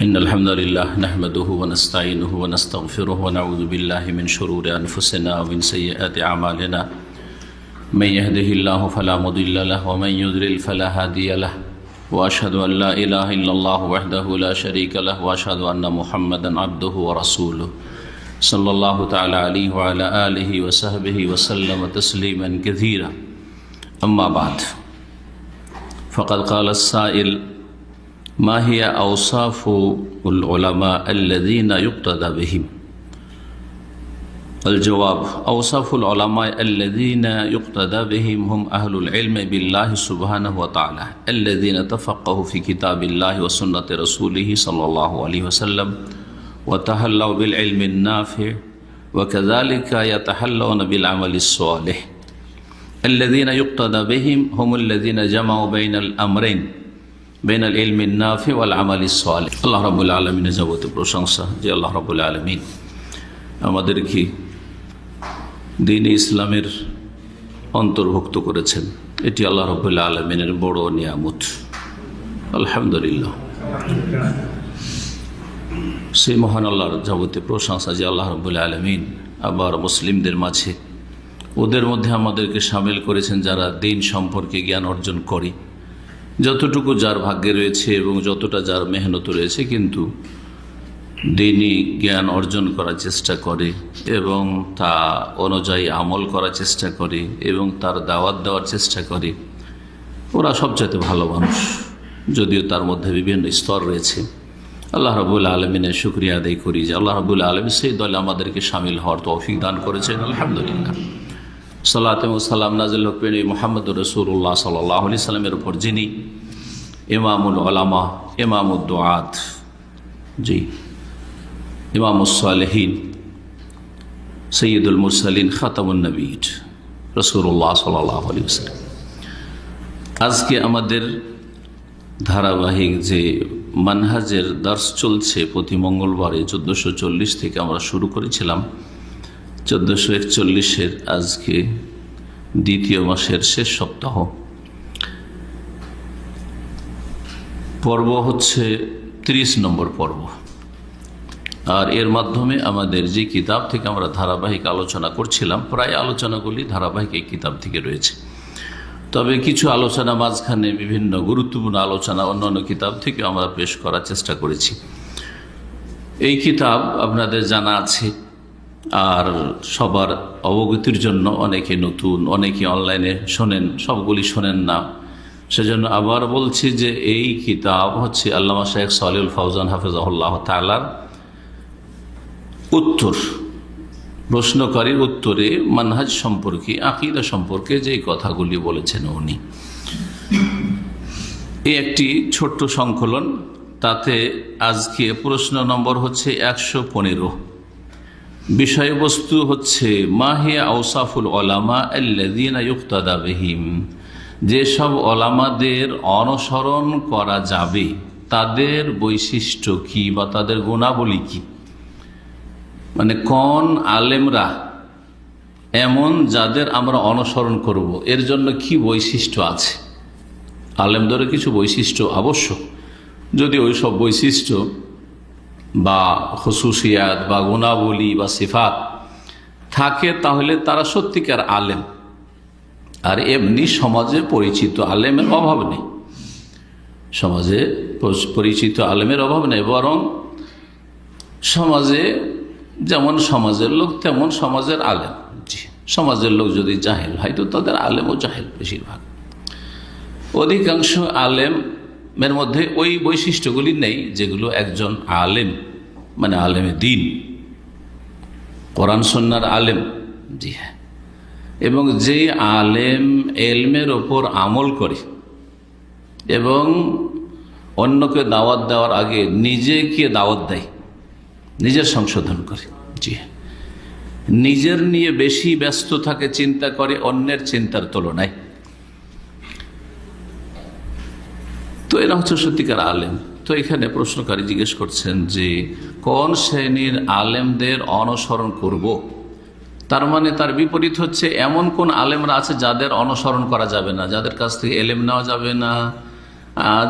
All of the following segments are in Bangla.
إن الحمد لله نحمده ونستعينه ونستغفره ونعوذ بالله من شرور أنفسنا ومن سيئات أعمالنا من يهده الله فلا مضل له ومن يضلل فلا هادي له وأشهد أن لا إله إلا الله وحده لا شريك له وأشهد أن محمدا عبده ورسوله صلى الله تعالى عليه وعلى آله وصحبه وسلم تسليما كثيرا أما بعد فقد قال السائل ما هي أوصاف العلماء الذين يقتدى بهم؟ الجواب: أوصاف العلماء الذين يقتدى بهم هم أهل العلم بالله سبحانه وتعالى الذين تفقهوا في كتاب الله وسنة رسوله صلى الله عليه وسلم وتحلوا بالعلم النافع وكذلك يتحلون بالعمل الصالح. الذين يقتدى بهم هم الذين جمعوا بين الأمرين بين العلم النافع والعمل الصالح. আল্লাহ রাব্বুল আলামিনের যাবতীয় প্রশংসা যে আল্লাহ রাব্বুল আলামিন আমাদেরকে দ্বীন ইসলামের অন্তর্ভুক্ত করেছেন, এটি আল্লাহ রাব্বুল আলামিনের বড় নিয়ামত। আলহামদুলিল্লাহ। সেই মহান আল্লাহর যাবতীয় প্রশংসা যে আল্লাহ রাব্বুল আলামিন আবার মুসলিমদের মাঝে ওদের মধ্যে আমাদেরকে শামিল করেছেন যারা দ্বীন সম্পর্কে জ্ঞান অর্জন করে, যতটুকু যার ভাগ্যে রয়েছে এবং যতটা যার মেহনত রয়েছে, কিন্তু দ্বীনি জ্ঞান অর্জন করার চেষ্টা করে এবং তা অনুযায়ী আমল করার চেষ্টা করে এবং তার দাওয়াত দেওয়ার চেষ্টা করে। ওরা সবচাইতে ভালো মানুষ, যদিও তার মধ্যে বিভিন্ন স্তর রয়েছে। আল্লাহ রাব্বুল আলামিনের শুকরিয়া আদায় করি যে আল্লাহ রাব্বুল আলামিন সেই দলে আমাদেরকে শামিল হওয়ার তৌফিক দান করেছেন। আলহামদুলিল্লাহ। সালাত এবং সালাম নাজিল হোক প্রিয় মুহাম্মদুর রাসূলুল্লাহ সাল্লাল্লাহু আলাইহি সাল্লামের উপর, যিনি ইমামুল উলামা, ইমামুদ দুআত, জি ইমামুস সালেহিন, সৈয়দুল মুরসালিন, খাতামুন নবীয়্যিন রাসূলুল্লাহ সাল্লাল্লাহু আলাইহি ওয়াসাল্লাম। আজকে আমাদের ধারাবাহিক যে মানহাজের দর্স চলছে প্রতি মঙ্গলবারে 1440 থেকে আমরা শুরু করেছিলাম 1441-এর আজকে দ্বিতীয় মাসের শেষ সপ্তাহ। পর্ব হচ্ছে 30 নম্বর পর্ব, আর এর মাধ্যমে আমাদের যে কিতাব থেকে আমরা ধারাবাহিক আলোচনা করছিলাম, প্রায় আলোচনাগুলি ধারাবাহিক এই কিতাব থেকে রয়েছে। তবে কিছু আলোচনা মাঝখানে বিভিন্ন গুরুত্বপূর্ণ আলোচনা অন্যান্য কিতাব থেকে আমরা পেশ করার চেষ্টা করেছি। এই কিতাব আপনাদের জানা আছে, আর সবার অবগতির জন্য অনেকে নতুন, অনেকে অনলাইনে শোনেন, সবগুলি শোনেন না, সেজন্য আবার বলছি যে এই কিতাব হচ্ছে আল্লামা শাইখ সালেহুল ফাওজান হাফিজাহুল্লাহ তাআলার উত্তর, প্রশ্নকারীর উত্তরে মানহাজ সম্পর্কে, আকীদা সম্পর্কে যে কথাগুলি বলেছেন উনি। এই একটি ছোট্ট সংকলন, তাতে আজকে প্রশ্ন নম্বর হচ্ছে 115। বিষয়বস্তু হচ্ছে মা হিয়া আওসাফুল উলামা আল্লাযীনা ইউক্তাদা বিহিম, যেসব ওলামাদের অনুসরণ করা যাবে তাদের বৈশিষ্ট্য কি বা তাদের গুণাবলী কি, মানে কোন আলেমরা এমন যাদের আমরা অনুসরণ করব, এর জন্য কি বৈশিষ্ট্য আছে। আলেমদেরও কিছু বৈশিষ্ট্য আবশ্যক, যদি ওই সব বৈশিষ্ট্য বা খুসুসিয়াত বা গুণাবলী বা সিফাত থাকে তাহলে তারা সত্যিকার আলেম। আর এমনি সমাজে পরিচিত আলেমের অভাব নেই, সমাজে পরিচিত আলেমের অভাব নেই, বরং সমাজে যেমন সমাজের লোক তেমন সমাজের আলেম। জি, সমাজের লোক যদি জাহেল হয় তো তাদের আলেমও জাহেল বেশিরভাগ। অধিকাংশ আলেমের মধ্যে ওই বৈশিষ্ট্যগুলি নেই যেগুলো একজন আলেম, মানে আলেমে দ্বীন, কোরআন সুন্নাহর আলেম। জি হ্যাঁ, এবং যে আলেম এলমের ওপর আমল করে এবং অন্যকে দাওয়াত দেওয়ার আগে নিজেকে দাওয়াত দেয়, নিজের সংশোধন করে, জি নিজের নিয়ে বেশি ব্যস্ত থাকে, চিন্তা করে অন্যের চিন্তার তুলনায়, তো এরা হচ্ছে সত্যিকার আলেম। তো এখানে প্রশ্নকারী জিজ্ঞেস করছেন যে কোন শ্রেণীর আলেমদের অনুসরণ করব, তার মানে তার বিপরীত হচ্ছে এমন কোন আলেমরা আছে যাদের অনুসরণ করা যাবে না, যাদের কাছ থেকে এলেম নেওয়া যাবে না,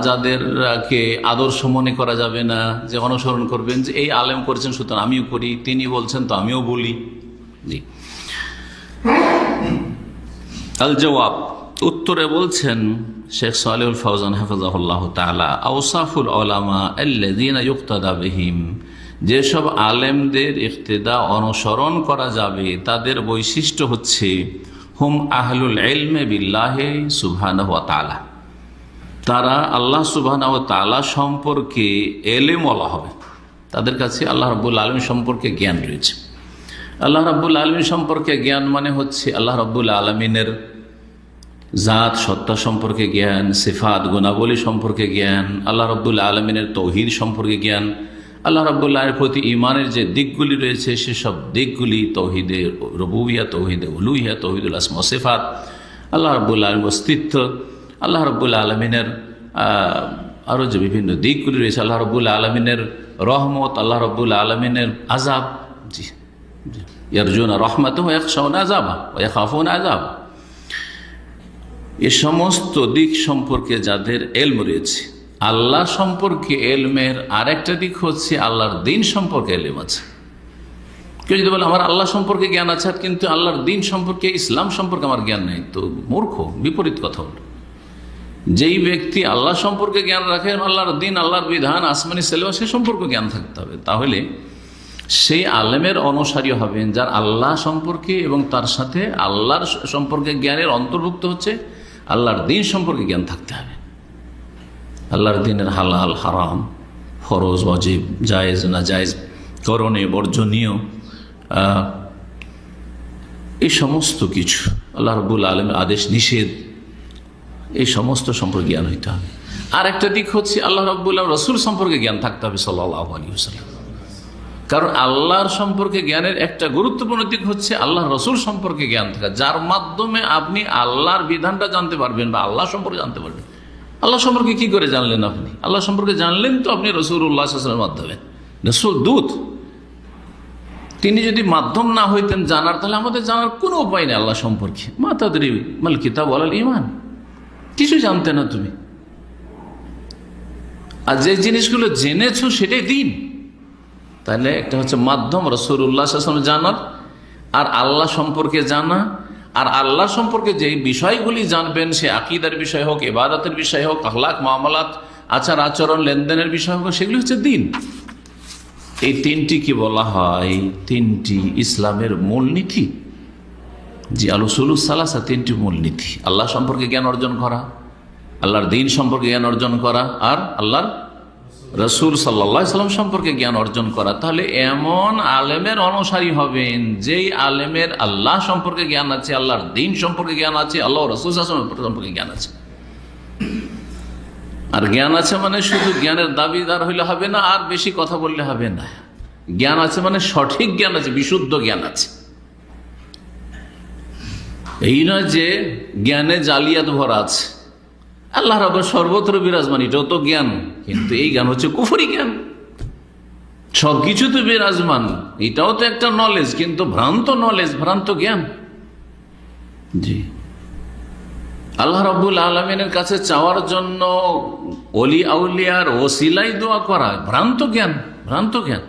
যাদেরকে আদর্শ মনে করা যাবে না, যে অনুসরণ করবেন যে এই আলেম করেছেন সুতরাং আমিও করি, তিনি বলছেন তো আমিও বলি। জি, আল জওয়াব, উত্তরে বলছেন শেখ সালেহুল ফওজান হাফিজাহুল্লাহ তাআলা, আওসাফুল উলামা আল্লাযীনা ইউক্তাদা বিহিম, যেসব আলেমদের ইক্তেদা অনুসরণ করা যাবে তাদের বৈশিষ্ট্য হচ্ছে হুম আহলুল ইলমি বিল্লাহি সুবহানাহু ওয়া তাআলা, তারা আল্লাহ সুবহানাহু ওয়া তাআলা সম্পর্কে এলেম ওয়ালা হবে, তাদের কাছে আল্লাহ রাব্বুল আলামিন সম্পর্কে জ্ঞান রয়েছে। আল্লাহ রাব্বুল আলামিন সম্পর্কে জ্ঞান মানে হচ্ছে আল্লাহ রাব্বুল আলামিনের জাত সত্তা সম্পর্কে জ্ঞান, সিফাত গুণাবলী সম্পর্কে জ্ঞান, আল্লাহ রাব্বুল আলামিনের তৌহিদ সম্পর্কে জ্ঞান, আল্লাহ রাব্বুল আলামিনের প্রতি ঈমানের যে দিকগুলি রয়েছে সেসব দিকগুলি, তৌহিদে রুবুবিয়্যাহ, তৌহিদে উলুহিয়্যাহ, তৌহিদুল আসমা ওয়া সিফাত, আল্লাহ রাব্বুল আলামিনের অস্তিত্ব, আল্লাহ রাব্বুল আলামিনের আরও যে বিভিন্ন দিকগুলি রয়েছে, আল্লাহ রাব্বুল আলামিনের রহমত, আল্লাহ রাব্বুল আলামিনের আযাব, জি ইয়ারজুনা রাহমাতাহু ওয়া ইয়াখশাউনা আযাবাহু ওয়া ইয়াখাফুনা আযাবাহু, এ সমস্ত দিক সম্পর্কে যাদের এলম রয়েছে। আল্লাহ সম্পর্কে এলমের আরেকটা দিক হচ্ছে আল্লাহর দ্বীন সম্পর্কে এলম আছে। কেউ যদি বলে আমার আল্লাহ সম্পর্কে জ্ঞান আছে কিন্তু আল্লাহর দ্বীন সম্পর্কে, ইসলাম সম্পর্কে আমার জ্ঞান নেই, তো মূর্খ, বিপরীত কথা হল। যেই ব্যক্তি আল্লাহ সম্পর্কে জ্ঞান রাখে, আল্লাহর দ্বীন, আল্লাহর বিধান, আসমানি সিলেবাস, সে সম্পর্কে জ্ঞান থাকতে হবে, তাহলে সেই আলেমের অনুসারী হবেন যার আল্লাহ সম্পর্কে এবং তার সাথে আল্লাহর সম্পর্কে জ্ঞানের অন্তর্ভুক্ত হচ্ছে আল্লাহর দ্বীন সম্পর্কে জ্ঞান থাকতে হবে। আল্লাহর দ্বীনের হালাল হারাম, ফরজ ওয়াজিব, জায়েজ না জায়েজ, করণীয় বর্জনীয়, এই সমস্ত কিছু আল্লাহ রাব্বুল আলামিনের আদেশ নিষেধ, এই সমস্ত সম্পর্কে জ্ঞান হইতে হবে। আর একটা দিক হচ্ছে আল্লাহ রাব্বুল আলামিন রাসূল সম্পর্কে জ্ঞান থাকতে হবে সাল্লাল্লাহু আলাইহি ওয়াসাল্লাম, কারণ আল্লাহর সম্পর্কে জ্ঞানের একটা গুরুত্বপূর্ণ দিক হচ্ছে আল্লাহ রসুল সম্পর্কে জ্ঞান থাকা, যার মাধ্যমে আপনি আল্লাহর বিধানটা জানতে পারবেন বা আল্লাহ সম্পর্কে জানতে পারবেন। আল্লাহ সম্পর্কে কি করে জানলেন আপনি? আল্লাহ সম্পর্কে জানলেন তো আপনি রাসূলুল্লাহ সাল্লাল্লাহু আলাইহি ওয়াসাল্লামের মাধ্যমে। রাসূল দূত, তিনি যদি মাধ্যম না হইতেন জানার, তাহলে আমাদের জানার কোনো উপায় নেই আল্লাহ সম্পর্কে। মা তাদরি মাল কিতাব ওয়ালাল ঈমান, কিছু জানতে না তুমি, আর যে জিনিসগুলো জেনেছো সেটাই দ্বীন। তাহলে একটা হচ্ছে মাধ্যম রাসূলুল্লাহ সাল্লাল্লাহু আলাইহি ওয়াসাল্লাম জানার, আর আল্লাহ সম্পর্কে জানা, আর আল্লাহ সম্পর্কে যে বিষয়গুলি জানবেন, সে আকীদার বিষয় হোক, ইবাদতের বিষয় হোক, আখলাক মুআমালাত, আচার আচরণ, লেনদেনের বিষয় হোক, সেগুলি হচ্ছে দ্বীন। এই তিনটি কি বলা হয়? তিনটি ইসলামের মূলনীতি। জি, আল উসুলুস সালাসা, তিনটি মূলনীতি। আল্লাহ সম্পর্কে জ্ঞান অর্জন করা, আল্লাহর দ্বীন সম্পর্কে জ্ঞান অর্জন করা, আর আল্লাহর রাসূল সাল্লাল্লাহু আলাইহি ওয়াসাল্লাম সম্পর্কে জ্ঞান অর্জন করা। তাহলে এমন আলেমের অনুসারী হবেন যেই আলেমের আল্লাহ সম্পর্কে জ্ঞান আছে, আল্লাহর দ্বীন সম্পর্কে জ্ঞান আছে, আল্লাহ রাসূল সাল্লাল্লাহু আলাইহি ওয়াসাল্লাম সম্পর্কে জ্ঞান আছে। আর জ্ঞান আছে মানে শুধু জ্ঞানের দাবিদার হইলে হবে না, আর বেশি কথা বললে হবে না। জ্ঞান আছে মানে সঠিক জ্ঞান আছে, বিশুদ্ধ জ্ঞান আছে। এই নয় যে জ্ঞানে জালিয়াত ভরা আছে। আল্লাহ রাব্বুল সর্বত্র বিরাজমান, এটাও তো জ্ঞান, কিন্তু এই জ্ঞান হচ্ছে কুফরি জ্ঞান। সবকিছু তো বিরাজমান, এটাও তো একটা নলেজ, কিন্তু ভ্রান্ত নলেজ, ভ্রান্ত জ্ঞান। জি, আল্লাহ রাব্বুল আলামিনের কাছে চাওয়ার জন্য ওলি আউলিয়ার ওসিলাই দোয়া করা ভ্রান্ত জ্ঞান, ভ্রান্ত জ্ঞান।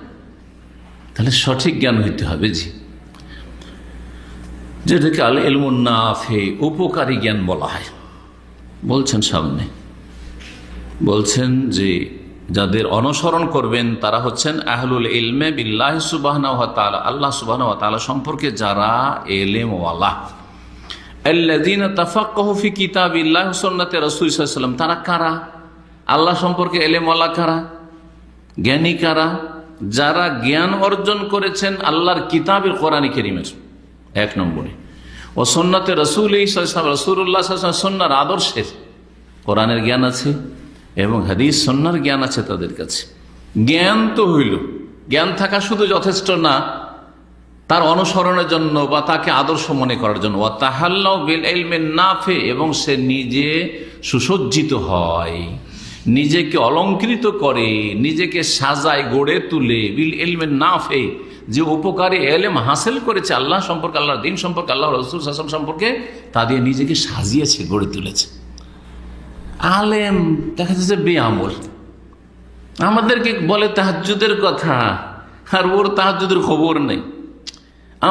তাহলে সঠিক জ্ঞান হইতে হবে। জি, যেটাকে আল ইলমুন নাফি, উপকারী জ্ঞান বলা হয়। বলছেন সামনে, বলছেন যে যাদের অনুসরণ করবেন তারা হচ্ছেন আহলুল ইলমে বিল্লাহি সুবহানাহু ওয়া তাআলা, আল্লাহ সুবহানাহু ওয়া তাআলা সম্পর্কে যারা এলেম ওয়ালা। আল্লাযীনা তাফাক্কাহু ফি কিতাবিল্লাহি ওয়া সুন্নতি রাসূল সাল্লাল্লাহু আলাইহি ওয়াসাল্লাম, তারা কারা? আল্লাহ সম্পর্কে এলেম ওয়ালা কারা? জ্ঞানী কারা? যারা জ্ঞান অর্জন করেছেন আল্লাহর কিতাবের কোরআন কারীমের, এক নম্বরে, ও সুন্নতে রাসূল রাসূলুল্লাহ সাল্লাল্লাহু আলাইহি ওয়াসাল্লাম সুন্নাহর আদর্শের, কোরআনের জ্ঞান আছে এবং হাদিস সুন্নাহর জ্ঞান আছে তাদের কাছে। জ্ঞান তো হইল, জ্ঞান থাকা শুধু যথেষ্ট না, তার অনুসরণের জন্য বা তাকে আদর্শ মনে করার জন্য। ওয়া তাহাল্লাউ বিল ইলমিন নাফি, এবং সে নিজে সুসজ্জিত হয়, নিজেকে অলংকৃত করে, নিজেকে সাজায়, গড়ে তুলে, বিল ইলমিন নাফি, যে উপকারী এলেম হাসিল করেছে আল্লাহ সম্পর্কে, আল্লাহর দ্বীন সম্পর্কে, আল্লাহ রাসূল সাল্লাল্লাহু আলাইহি ওয়াসাল্লাম সম্পর্কে, তা দিয়ে নিজেকে সাজিয়েছে, গড়ে তুলেছে। আলেম দেখা যাচ্ছে বেআমল, আমাদেরকে বলে তাহাজ্জুদের কথা আর ওর তাহাজ্জুদের খবর নেই।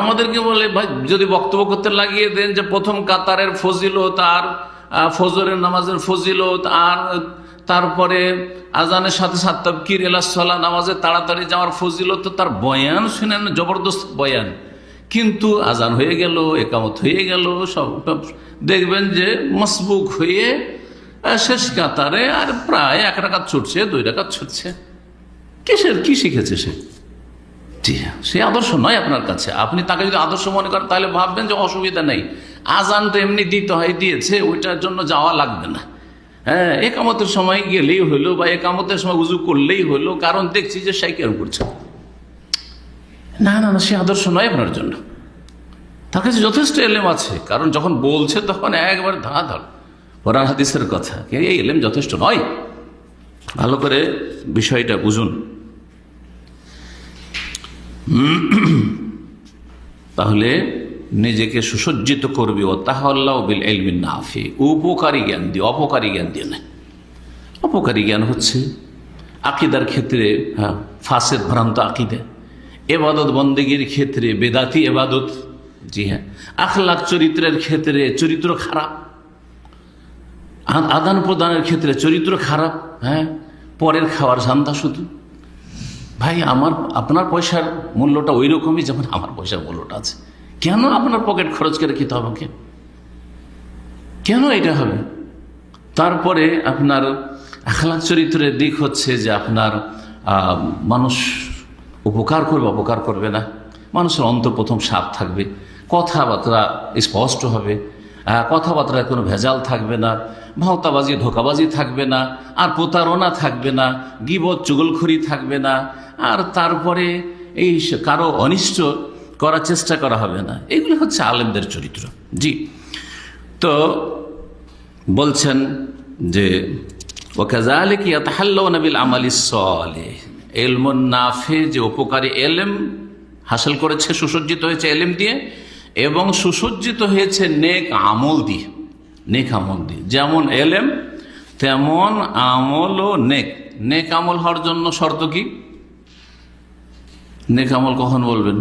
আমাদেরকে বলে ভাই যদি বক্তব্য করতে লাগিয়ে দেন যে প্রথম কাতারের ফজিলত আর ফজরের নামাজের ফজিলত আর তারপরে আজানের সাথে সাথে তাবকির ইলাস সালাহ নামাজে তাড়াতাড়ি যাওয়ার ফজিলত, তো তার বয়ান শুনেন, জবরদস্ত বয়ান। কিন্তু আজান হয়ে গেল, একামত হয়ে গেল, সব দেখবেন যে মসবুক হয়ে শেষ কাতারে আর প্রায় 1 রাকাত ছুটছে, 2 রাকাত ছুটছে। কি শিখেছে সে? জি হ্যাঁ, সে আদর্শ নয় আপনার কাছে। আপনি তাকে যদি আদর্শ মনে করেন তাহলে ভাববেন যে অসুবিধা নেই, আজান তো এমনি দিতে হয়, দিয়েছে, ওইটার জন্য যাওয়া লাগবে না। হ্যাঁ, একামতের সময় গেলেই হলো বা একামতের সময় উজু করলেই হলো, কারণ দেখছি যে সাইকেল করছে। না না না, সে আদর্শ নয় আপনার জন্য। তার কাছে যথেষ্ট এলেম আছে, কারণ যখন বলছে তখন একবার ধরাধর কোরআন হাদিসের কথা, এই এলেম যথেষ্ট নয়। ভালো করে বিষয়টা বুঝুন। তাহলে নিজেকে সুসজ্জিত করবে ও তাহাল্লাহু বিল ইলমিন নাফি, উপকারী জ্ঞান দিয়ে, অপকারী জ্ঞান দিয়ে না। অপকারী জ্ঞান হচ্ছে আকীদার ক্ষেত্রে ফাসেদ ভ্রান্ত আকীদা, ইবাদত বন্দেগীর ক্ষেত্রে বেদাতি ইবাদত, জি হ্যাঁ, আখলাক চরিত্রের ক্ষেত্রে চরিত্র খারাপ, আদান প্রদানের ক্ষেত্রে চরিত্র খারাপ, হ্যাঁ, পরের খাওয়ার ধান্দা শুধু। ভাই আপনার পয়সার মূল্যটা ওই রকমই যেমন আমার পয়সার মূল্যটা আছে, কেন আপনার পকেট খরচ করে খেতে হবে? কেন এটা হবে? তারপরে আপনার আখলাক চরিত্রের দিক হচ্ছে যে আপনার মানুষ উপকার করবে, অপকার করবে না, মানুষের অন্তর প্রথম সাফ থাকবে, কথাবার্তা স্পষ্ট হবে, কথাবার্তায় কোনো ভেজাল থাকবে না, ভাওতাবাজি ধোকাবাজি থাকবে না, আর প্রতারণা থাকবে না, গীবত চুগলখড়ি থাকবে না, আর তারপরে এই কারো অনিষ্ট করার চেষ্টা করা হবে না। এগুলি হচ্ছে আলেমদের চরিত্র। জি, তো বলছেন যে ওয়াকাযালিকা ইয়াতাহাল্লাউনা বিল আমালিস সালিহ, ইলমুন নাফি, যে উপকারী এলেম হাসিল করেছে, সুসজ্জিত হয়েছে এলেম দিয়ে, এবং সুসজ্জিত হয়েছে নেক আমল দিয়ে। নেক আমল দিয়ে, যেমন এলেম তেমন আমলও নেক। নেক আমল হওয়ার জন্য শর্ত কি? নেক আমল কখন বলবেন?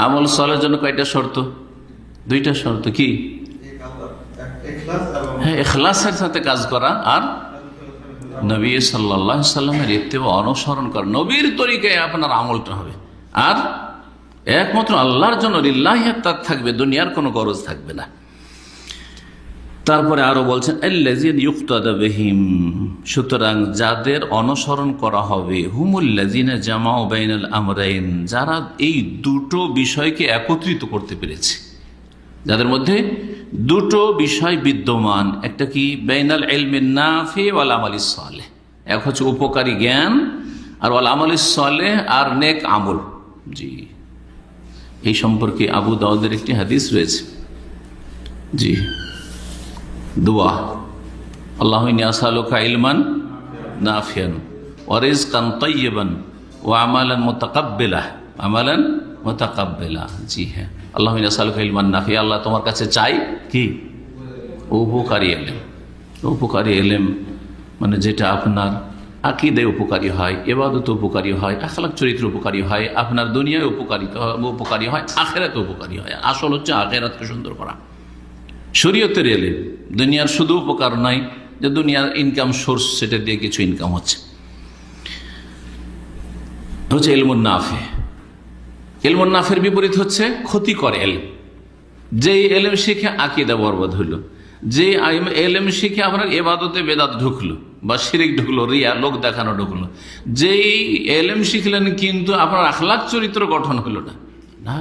আমল সালের জন্য কয়টা শর্ত? 2টা শর্ত। কি? হ্যাঁ, ইখলাসের সাথে কাজ করা, আর নবী সাল্লাল্লাহু আলাইহি সাল্লামের ইত্তেবা অনুসরণ করা, নবীর তরিকায় আপনার আমলটা হবে, আর একমাত্র আল্লাহর জন্য লিল্লাহি তাআত থাকবে, দুনিয়ার কোনো গরজ থাকবে না। তারপরে আরো বলছেন আল্লাযীনা ইউক্তাদা বিহিম, সুতরাং যাদের অনুসরণ করা হবে, হুমুল্লাযীনা জামাউ বাইনাল আমরাইন, যারা এই দুটো বিষয়কে একত্রিত করতে পেরেছে, যাদের মধ্যে দুটো বিষয় বিদ্যমান। একটা কি? বাইনাল ইলমিন নাফি ওয়াল আমালিস সালেহ, এক হচ্ছে উপকারী জ্ঞান, আর ওয়াল আমালিস সালেহ, আর নেক আমল। জি, এই সম্পর্কে আবু দাউদের একটি হাদিস রয়েছে। জি, দোয়া, আল্লাহুম্মা ইন্নী আসআলুকা ইলমান নাফিয়ান ওয়া রিজকান তাইয়্যিবান ওয়া আমালান মুতাকাব্বিলা, আমালান মুতাকাব্বিলা। জি হ্যাঁ, আল্লাহুম্মা ইন্নী আসআলুকা ইলমান নাফিয়া, আল্লাহ তোমার কাছে চাই কি? উপকারী এলেম। উপকারী এলেম মানে যেটা আপনার আকীদায় উপকারী হয়, ইবাদত উপকারী হয়, আখলাক চরিত্র উপকারী হয়, আপনার দুনিয়ায় উপকারী হয়, আখিরাতে উপকারী হয়। আসল হচ্ছে আখিরাতকে সুন্দর করা। শরীয়তের এলেম দুনিয়ার শুধু উপকার নয় যে দুনিয়ার ইনকাম সোর্স, সেটা দিয়ে কিছু ইনকাম হচ্ছে ইলমুন নাফি। ইলমুন নাফির বিপরীত হচ্ছে ক্ষতিকর এলেম। যেই এলেম শিখে আকীদা বরবাদ হইল, যে এলেম শিখে আপনার ইবাদতে বেদাত ঢুকলো বা শিরিক ঢুকলো, রিয়া লোক দেখানো ঢুকলো। যেই এলেম শিখলেন কিন্তু আপনার আখলাক চরিত্র গঠন হলো না, না।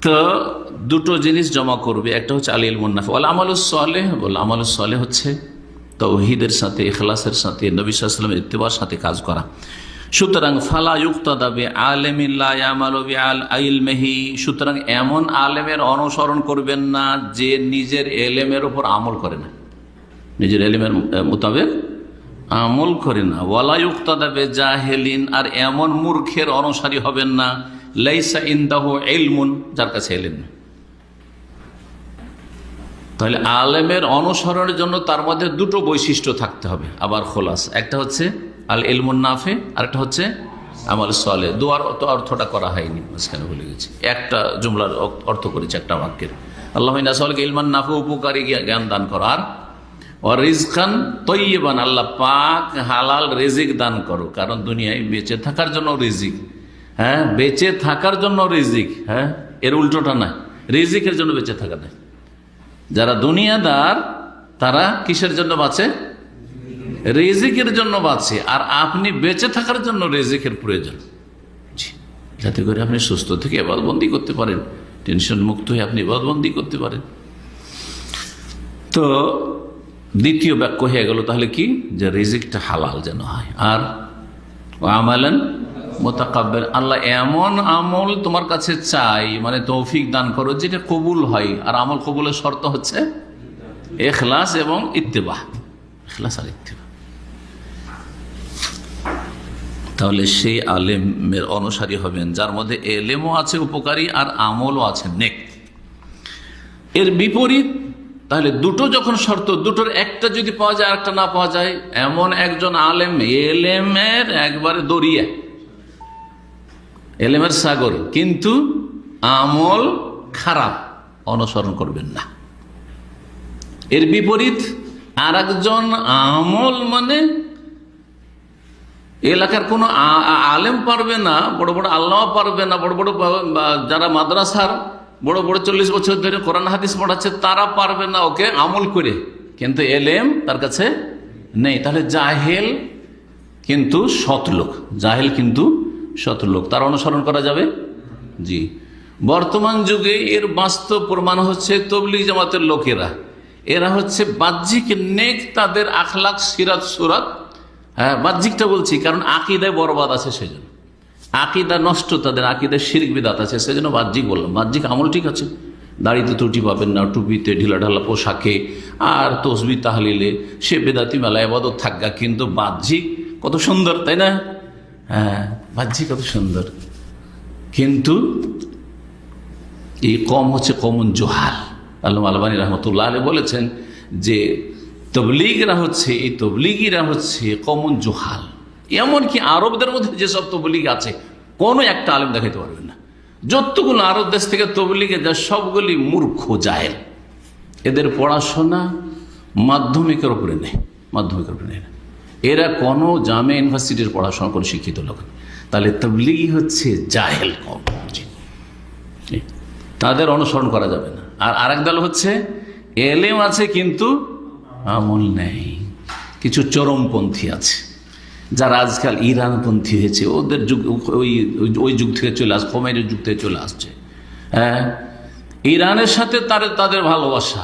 তো দুটো জিনিস জমা করবে, একটা হচ্ছে আল ইলমুন নাফি ওয়াল আমালুস সালেহ। আমালুস সালেহ হচ্ছে তাওহীদের সাথে, ইখলাসের সাথে, নবী সাল্লাল্লাহু আলাইহি ওয়াসাল্লামের ইত্তিবার সাথে কাজ করা। সুতরাং ফালা ইউক্তাদা বিআলিমিন লা ইয়ামালু বিইলমিহি, সুতরাং এমন আলেমের অনুসরণ করবেন না যে নিজের এলেমের উপর আমল করে না, নিজের এলেমের মোতাবেক আমল করে না। ওয়ালা ইউক্তাদা বিজাহিলিন, আর এমন মূর্খের অনুসারী হবেন না লাইসা ইনদাহু ইলমুন, যার কাছে এলেম নেই। তাহলে আলেমের অনুসরণের জন্য তার মধ্যে দুটো বৈশিষ্ট্য থাকতে হবে। আবার খোলাস, একটা হচ্ছে আল ইলমুন নাফে, আর একটা হচ্ছে আমাল সালেহ। দুয়ার অর্থটা করা হয়নি, মাঝখানে ভুলে গেছি, একটা জুমলার অর্থ করেছে একটা বাক্যের। আল্লাহ নাসআলুকা ইলমান নাফে, উপকারী জ্ঞান দান করো, আর রিজকান তয়্যিবান, আল্লাহ পাক হালাল রিজিক দান করো। কারণ দুনিয়ায় বেঁচে থাকার জন্য রিজিক, হ্যাঁ, বেঁচে থাকার জন্য রিজিক, হ্যাঁ, এর উল্টোটা না, রিজিকের জন্য বেঁচে থাকা নাই। যারা দুনিয়াদার তারা কিসের জন্য বাঁচে? রিজিকের জন্য বাঁচে। আর আপনি বেঁচে থাকার জন্য রিজিকের প্রয়োজন, যাতে করে আপনি সুস্থ থেকে ইবাদতবন্দি করতে পারেন, টেনশন মুক্ত হয়ে আপনি ইবাদতবন্দি করতে পারেন। তো দ্বিতীয় বাক্য হয়ে গেল তাহলে কি, যে রিজিকটা হালাল যেন হয়। আর আমালান মুতাকাব্বাল, আল্লাহ এমন আমল তোমার কাছে চাই, মানে তৌফিক দান করো যেটা কবুল হয়। আর আমল কবুলের শর্ত হচ্ছে ইখলাস এবং ইত্তেবা, ইখলাস আর ইত্তেবা। তাহলে সেই আলেমের অনুসারী হবেন যার মধ্যে এলেমও আছে উপকারী আর আমলও আছে নেক। এর বিপরীত, তাহলে দুটো যখন শর্ত, দুটোর একটা যদি পাওয়া যায় আরেকটা না পাওয়া যায়, এমন একজন আলেম এলেমের একবারে দরিয়া, এলেমের সাগর, কিন্তু আমল খারাপ, অনুসরণ করবেন না। এর বিপরীত আর একজন আমল, মানে এলাকার কোনো আলেম পারবে না, বড় বড় আল্লাহ পারবে না, বড় বড় যারা মাদ্রাসার বড় বড় 40 বছর ধরে কোরআন হাদিস পড়াচ্ছে তারা পারবে না ওকে আমল করে, কিন্তু এলেম তার কাছে নেই। তাহলে জাহেল কিন্তু সৎ লোক, জাহেল কিন্তু সৎ লোক, তার অনুসরণ করা যাবে। জি, বর্তমান যুগে এর বাস্তব প্রমাণ হচ্ছে তবলিগ জামাতের লোকেরা। এরা হচ্ছে বাহ্যিক নেক, তাদের আখলাক সিরাত সুরাত, হ্যাঁ বাহ্যিকটা বলছি কারণ আকীদায় বরবাদ আছে, সেজন্য আকীদা নষ্ট, তাদের আকীদায় শিরক বিদআত আছে, সেজন্য বাহ্যিক বললাম। বাহ্যিক আমল ঠিক আছে, দাড়িতে ত্রুটি পাবেন না, টুপিতে ঢিলা ঢালা পোশাকে আর তসবিহ তাহলিলে সে বেদাতি মেলা ইবাদত থাকা, কিন্তু বাহ্যিক কত সুন্দর, তাই না? হ্যাঁ, বাহ্যিক কত সুন্দর, কিন্তু এই কম হচ্ছে কমন জোহাল। আল্লামা আলবানী রহমতুল্লাহ আলাইহি বলেছেন যে তবলিগরা হচ্ছে, এই তবলিগিরা হচ্ছে কমন জোহাল। এমনকি আরবদের মধ্যে যেসব তবলিগ আছে কোনো একটা আলেম দেখাইতে পারবেন না। যতগুলো আরব দেশ থেকে তবলিগে যা, সবগুলি মূর্খ জাহেল। এদের পড়াশোনা মাধ্যমিকের উপরে নেই, মাধ্যমিকের উপরে নেই। এরা কোনো জামে ইউনিভার্সিটির পড়াশোনা করে শিক্ষিত লোক। তাহলে তবলিগি হচ্ছে জাহেল কম, তাদের অনুসরণ করা যাবে না। আর আরেক দল হচ্ছে এলেম আছে কিন্তু আমল নেই। কিছু চরমপন্থী আছে যারা আজকাল ইরানপন্থী হয়েছে, ওদের যুগ ওই যুগ থেকে চলে আসছে, খোমেনির যুগ থেকে চলে আসছে। হ্যাঁ, ইরানের সাথে তাদের ভালোবাসা,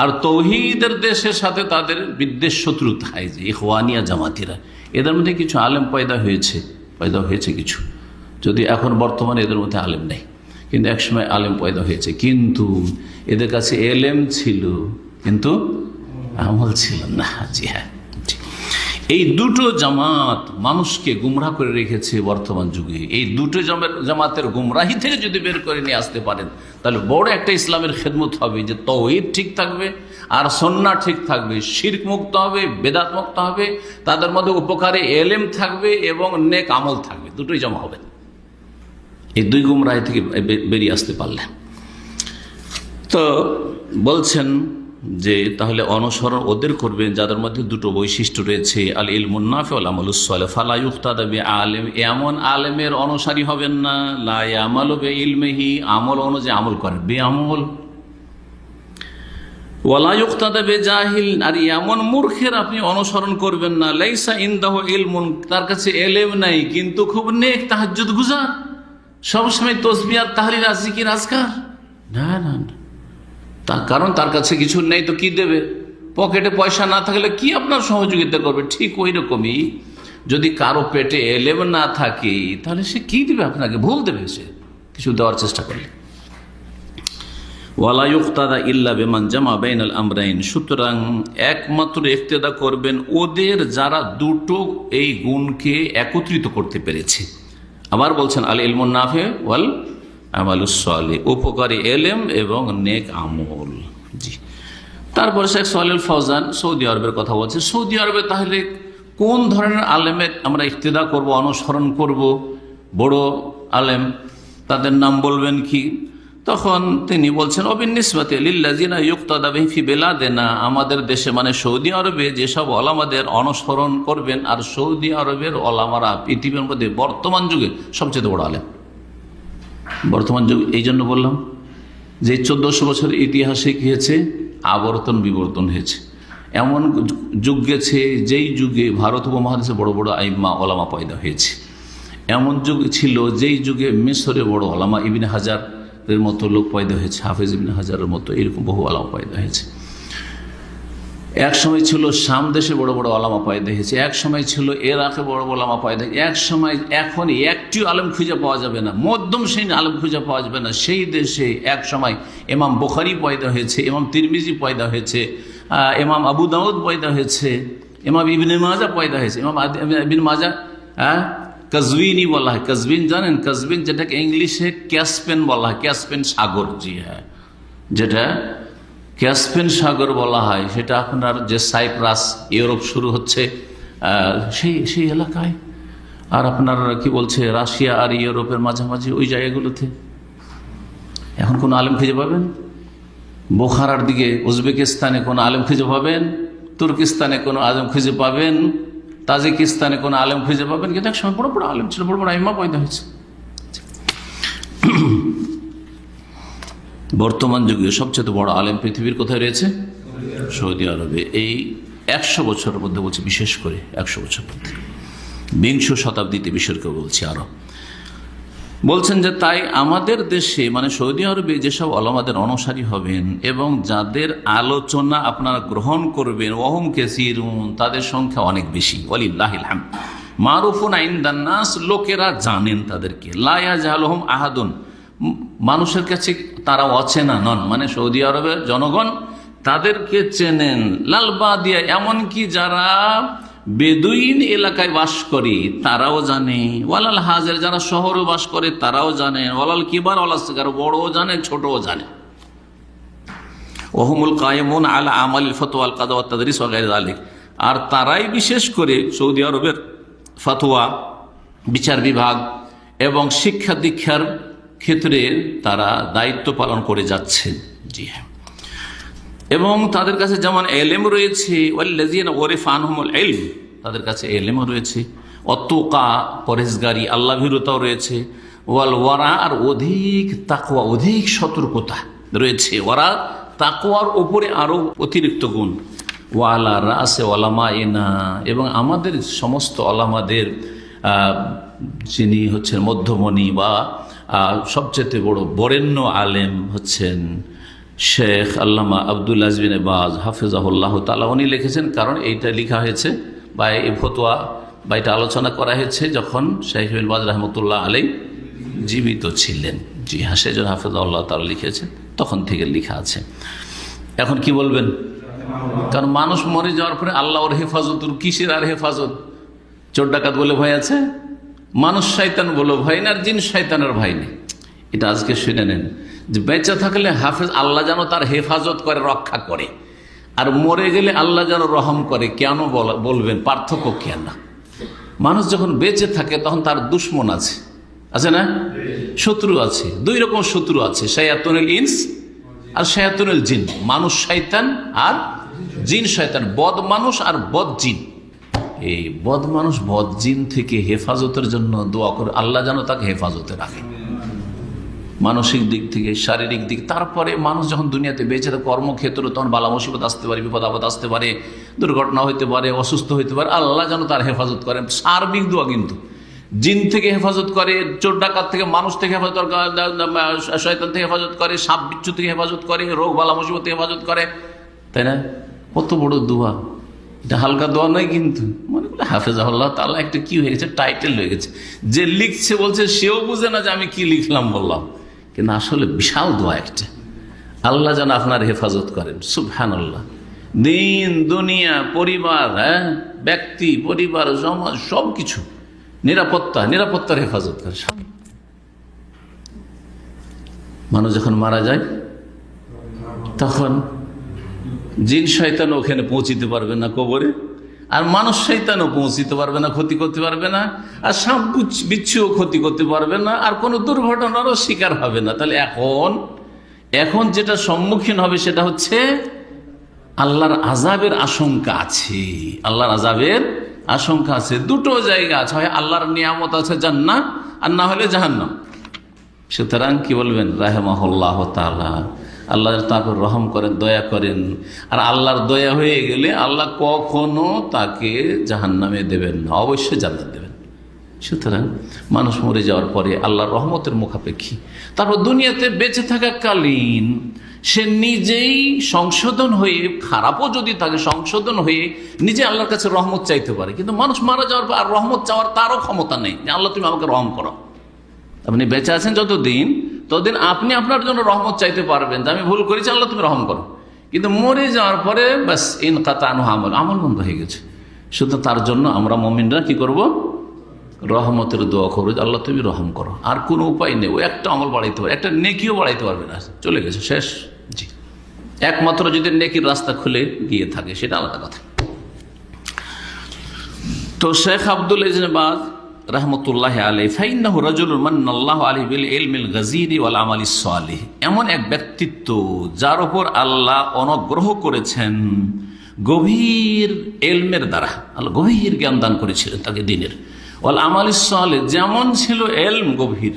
আর তৌহিদের দেশের সাথে তাদের বিদ্বেষ শত্রুতা। এই যে ইখওয়ানিয়া জামাতিরা, এদের মধ্যে কিছু আলেম পয়দা হয়েছে কিছু, যদি এখন বর্তমানে এদের মধ্যে আলেম নেই, কিন্তু একসময় আলেম পয়দা হয়েছে। কিন্তু এদের কাছে এলেম ছিল কিন্তু আমল ছিল না। জি হ্যাঁ, এই দুটো জামাত মানুষকে গুমরাহ করে রেখেছে বর্তমান যুগে। এই দুটো জামাতের গুমরাহি থেকে যদি বের করে নিয়ে আসতে পারেন, তাহলে বড় একটা ইসলামের খেদমত হবে, যে তাওহীদ ঠিক থাকবে আর সুন্নাহ ঠিক থাকবে, শিরক মুক্ত হবে, বেদাত মুক্ত হবে, তাদের মধ্যে উপকারে এলেম থাকবে এবং নেক আমল থাকবে, দুটোই জমা হবে। এই দুই গুমরাহি থেকে বেরিয়ে আসতে পারলে। তো বলছেন যে তাহলে অনুসরণ ওদের করবেন যাদের মধ্যে দুটো বৈশিষ্ট্য রয়েছে, আল ইলমুন নাফি ওয়াল আমালুস সালিহ। ফালা ইউক্তাদা বিআলিম, এমন আলেমের অনুসারী হবেন না, লা ইয়ামালু বিইলমিহি, আমল অনুযায়ী আমল করেন, বেআমল। ওয়ালা ইউক্তাদা বিজাহিল, আর এমন মূর্খের আপনি অনুসরণ করবেন না, লাইসা ইনদাহু ইলমুন, তার কাছে এলেম নাই কিন্তু খুব নেক, তাহাজ্জুদ গুজার, সবসময় তাসবিহ আর তাহলিল আর জিকির আজকার। না না, তার কারণ তার কাছে কিছু নেই তো কি দেবে? পকেটে পয়সা না থাকলে কি আপনার সহযোগিতা করবে? ঠিক ওই রকমই যদি কারো পেটে এলেম না থাকে তাহলে সে কি দেবে আপনাকে? ভুল দেবে সে কিছু দেওয়ার চেষ্টা করলে। ওয়ালা ইউক্তাদা ইল্লা বিমান জামা বাইনাল আমরাইন, সুতরাং একমাত্র ইক্তেদা করবেন ওদের যারা দুটো এই গুণকে একত্রিত করতে পেরেছে। আবার বলছেন আল ইলমুন নাফি ওয়াল আমালুস সালিহ, উপকারী এলেম এবং নেক আমল। জি, তারপর শেখ সালেহ ফৌজান সৌদি আরবের কথা বলছে। সৌদি আরবে তাহলে কোন ধরনের আলেমের আমরা ইক্তেদা করব, অনুসরণ করব? বড় আলেম তাদের নাম বলবেন কি? তখন তিনি বলছেন অবিনিসবাতে লিল্লাযিনা ইউক্তাদা বিহিম ফি বিলাদিনা, আমাদের দেশে মানে সৌদি আরবে যেসব ওলামাদের অনুসরণ করবেন, আর সৌদি আরবের ওলামারা পৃথিবীর মধ্যে বর্তমান যুগে সবচেয়ে বড় আলেম। বর্তমান যুগ এই জন্য বললাম যে 1400 বছরের ইতিহাসে কি হয়েছে? আবর্তন বিবর্তন হয়েছে। এমন যুগ গেছে যেই যুগে ভারত উপমহাদেশে বড় বড় আইম্মা ওলামা পয়দা হয়েছে। এমন যুগ ছিল যেই যুগে মিশরে বড় ওলামা ইবনে হাজারের মতো লোক পয়দা হয়েছে, হাফেজ ইবনে হাজারের মতো এরকম বহু ওলামা পয়দা হয়েছে। এক সময় ছিল শাম দেশে বড় বড় ওলামা পয়দা হয়েছে, এক সময় ছিল ইরাকে বড় বড় ওলামা পয়দা, এক সময় এখন একটিও আলেম খুঁজে পাওয়া যাবে না, মধ্যম শ্রেণীর আলেম খুঁজে পাওয়া যাবে না। সেই দেশে এক সময় ইমাম বুখারী পয়দা হয়েছে, ইমাম তিরমিজি পয়দা হয়েছে, ইমাম আবু দাউদ পয়দা হয়েছে, ইমাম ইবনে মাজা পয়দা হয়েছে। ইমাম ইবনে মাজা কাজবিনী বলা হয়। কাজবিন জানেন? কাজবিন যেটাকে ইংলিশে ক্যাসপেন বলা হয়, ক্যাসপেন সাগর। জি হ্যাঁ, যেটা ক্যাসপেন সাগর বলা হয় সেটা আপনার যে সাইপ্রাস ইউরোপ শুরু হচ্ছে সেই এলাকায়, আর আপনার কি বলছে রাশিয়া আর ইউরোপের মাঝামাঝি ওই জায়গাগুলোতে এখন কোন আলেম খুঁজে পাবেন? বোখারার দিকে উজবেকিস্তানে কোন আলেম খুঁজে পাবেন? তুর্কিস্তানে কোন আলেম খুঁজে পাবেন? তাজিকিস্তানে কোন আলেম খুঁজে পাবেন? কিন্তু একসময় বড় বড় আলেম ছিল, বড় বড় আইম্মা পয়দা হয়েছে। বর্তমান যুগে সবচেয়ে বড় আলেম পৃথিবীর কোথায় রয়েছে? সৌদি আরবে। এই 100 বছরের মধ্যে বলছে, বিশেষ করে 100 বছর মধ্যে, বিংশ শতাব্দীতে বিশেষ করে বলছি আরো। বলছেন যে তাই আমাদের দেশে মানে সৌদি আরবে যেসব ওলামাদের অনুসারী হবেন এবং যাদের আলোচনা আপনারা গ্রহণ করবেন, ওহুম কাসীরুন, তাদের সংখ্যা অনেক বেশি, ওয়ালিল্লাহিল হামদ, মারুফুন ইনদান নাস, লোকেরা জানেন তাদেরকে, লা ইয়াজহালুহুম আহাদুন, মানুষের কাছে তারা অচেনা নন, মানে সৌদি আরবের জনগণ তাদেরকে চেনেন। লাল বাদিয়া, এমনকি যারা বেদুইন এলাকায় বাস করে তারাও জানে, ওয়ালাল হাজের, যারা শহরে বাস করে তারাও জানে, ওয়ালাল কিবার ওয়ালাল সিগার, বড়ও জানে ছোটও জানে। ওহুমুল কায়েমুন আলা আমালিল ফতোয়া আল কাদা ওয়াত তাদরিস ওয়া গায়রি যালিক, আর তারাই বিশেষ করে সৌদি আরবের ফতোয়া, বিচার বিভাগ এবং শিক্ষা দীক্ষার ক্ষেত্রে তারা দায়িত্ব পালন করে যাচ্ছেন। জি হ্যাঁ, এবং তাদের কাছে যেমন এলেম রয়েছে, ওয়াল্লাযীনা উরিফা আনহুমুল ইলম, তাদের কাছে এলেমও রয়েছে, অতুকা, পরহেজগারি, আল্লাহ ভীরুতাও রয়েছে, ওয়াল ওয়ারা, আর অধিক তাকওয়া, অধিক সতর্কতা রয়েছে। ওয়ারা, তাকওয়ার উপরে আরো অতিরিক্ত গুণ। ওয়ালা রাসে ওলামাইনা, এবং আমাদের সমস্ত ওলামাদের যিনি হচ্ছেন মধ্যমণি বা সবচেয়ে বড় বরেণ্য আলেম হচ্ছেন শেখ আল্লামা আব্দুল আজিজ বিন বাজ হাফিজাহুল্লাহ তাআলা, উনি লিখেছেন। কারণ এইটা লেখা হয়েছে বা এই ফতোয়া বা এটা আলোচনা করা হয়েছে যখন শেখ বিন বাজ রহমতুল্লাহ আলাই জীবিত ছিলেন। জি হ্যাঁ, সেজন্য হাফিজাহুল্লাহ তাআলা লিখেছেন, তখন থেকে লেখা আছে। এখন কি বলবেন? কারণ মানুষ মরে যাওয়ার পরে আল্লাহর হেফাজত, কিসের আর হেফাজত? চোর ডাকাত বলে ভয় আছে? মানুষ শয়তান বলে ভয় না, আর জিন শয়তানের ভয় নেই। এটা আজকে শুনে নেন যে বেঁচে থাকলে হাফেজ আল্লাহ যেন তার হেফাজত করে, রক্ষা করে, আর মরে গেলে আল্লাহ যেন রহম করে। কেন বলবেন? পার্থক্য কেন? মানুষ যখন বেঁচে থাকে তখন তার দুশ্মন আছে না? শত্রু আছে। দুই রকম শত্রু আছে, শায়াতুনুল ইনস আর শায়াতুনুল জিন। মানুষ শয়তান আর জিন শয়তান, বদ মানুষ আর বদ জিন। এই বদ মানুষ বদ জিন থেকে হেফাজতের জন্য দোয়া করে, আল্লাহ যেন তাকে হেফাজতে রাখে, মানসিক দিক থেকে, শারীরিক দিক। তারপরে মানুষ যখন দুনিয়াতে বেঁচে থাকে, কর্মক্ষেত্র, তখন বালা মুসিবত আসতে পারে, বিপদ আপদ আসতে পারে, দুর্ঘটনা হইতে পারে, অসুস্থ হইতে পারে, আল্লাহ যেন তার হেফাজত করেন। সার্বিক দোয়া কিন্তু জিন থেকে হেফাজত করে, চোর ডাকাত থেকে, মানুষ থেকে হেফাজত করে, শয়তান থেকে হেফাজত করে, সাপ বিচ্ছু থেকে হেফাজত করে, রোগ বালা মুসিবত থেকে হেফাজত করে, তাই না? কত বড় দোয়া এটা, হালকা দোয়া নয় কিন্তু। মনে করলে হাফেজাহুল্লাহ তাআলা একটা কি হয়ে গেছে, টাইটেল হয়ে গেছে। যে লিখছে বলছে সেও বুঝে না যে আমি কি লিখলাম বললাম, কিন্তু আসলে বিশাল দোয়া একটা। আল্লাহ যেন আপনার হেফাজত করেন। সুবহানাল্লাহ। দিন দুনিয়া পরিবার, ব্যক্তি পরিবার সমাজ সবকিছু নিরাপত্তার হেফাজত করে। মানুষ যখন মারা যায় তখন জিন শয়তান ওখানে পৌঁছিতে পারবে না কবরে, আর মানুষ শয়তানও পৌঁছিতে পারবে না, ক্ষতি করতে পারবে না, আর সাপ বিচ্ছুও ক্ষতি করতে পারবে না, আর কোনো দুর্ঘটনারও শিকার হবে না। তাহলে এখন যেটা সম্মুখীন হবে সেটা হচ্ছে আল্লাহর আযাবের আশঙ্কা আছে। আল্লাহর আযাবের আশঙ্কা আছে। দুটো জায়গা আছে, হয় আল্লাহর নিয়ামত আছে জান্নাত, আর না হলে জাহান্নাম। সুতরাং কি বলবেন, রাহিমাহুল্লাহ তাআলা, আল্লাহ তাকে রহম করেন, দয়া করেন। আর আল্লাহর দয়া হয়ে গেলে আল্লাহ কখনো তাকে জাহান্নামে দেবেন না, অবশ্যই জান্নাত দেবেন। সুতরাং মানুষ মরে যাওয়ার পরে আল্লাহর রহমতের মুখাপেক্ষী। তারপর দুনিয়াতে বেঁচে থাকাকালীন সে নিজেই সংশোধন হয়ে, খারাপও যদি থাকে সংশোধন হয়ে নিজে আল্লাহর কাছে রহমত চাইতে পারে। কিন্তু মানুষ মারা যাওয়ার পর আর রহমত চাওয়ার তারও ক্ষমতা নেই যে আল্লাহ তুমি আমাকে রহম করো। আপনি বেঁচে আছেন যতদিন, ততদিন আপনি আপনার জন্য রহমত চাইতে পারবেন যে আমি ভুল করেছি, আল্লাহ তুমি রহম করো। কিন্তু মরে যাওয়ার পরে বাস ইনকাতা আনহু আমল বন্ধ হয়ে গেছে। শুধু তার জন্য আমরা মুমিনরা কি করব, রহমতের দোয়া করবো, আল্লাহ তুমি রহম করো। আর কোনো উপায় নেই, ও একটা আমল বাড়াইতে পারে, একটা নেকিও বাড়াইতে পারবে না, চলে গেছে, শেষ। জি, একমাত্র যদি নেকির রাস্তা খুলে গিয়ে থাকে সেটা আলাদা কথা। তো শেখ আব্দুল ইবনে বাজ রাহমাতুল্লাহ আলাইহি ফাইন্নাহু রাজুলুন মান্নাল্লাহু আলাইহি বিল ইলমিল গাযীরি ওয়াল আমালিস সালিহ, এমন এক ব্যক্তিত্ব যার উপর আল্লাহ অনুগ্রহ করেছেন গভীর ইলমের দ্বারা। আল্লাহ গভীর জ্ঞান দান করেছিলেন তাকে দিনের। ওয়াল আমালিস সালিহ, যেমন ছিল ইলম গভীর,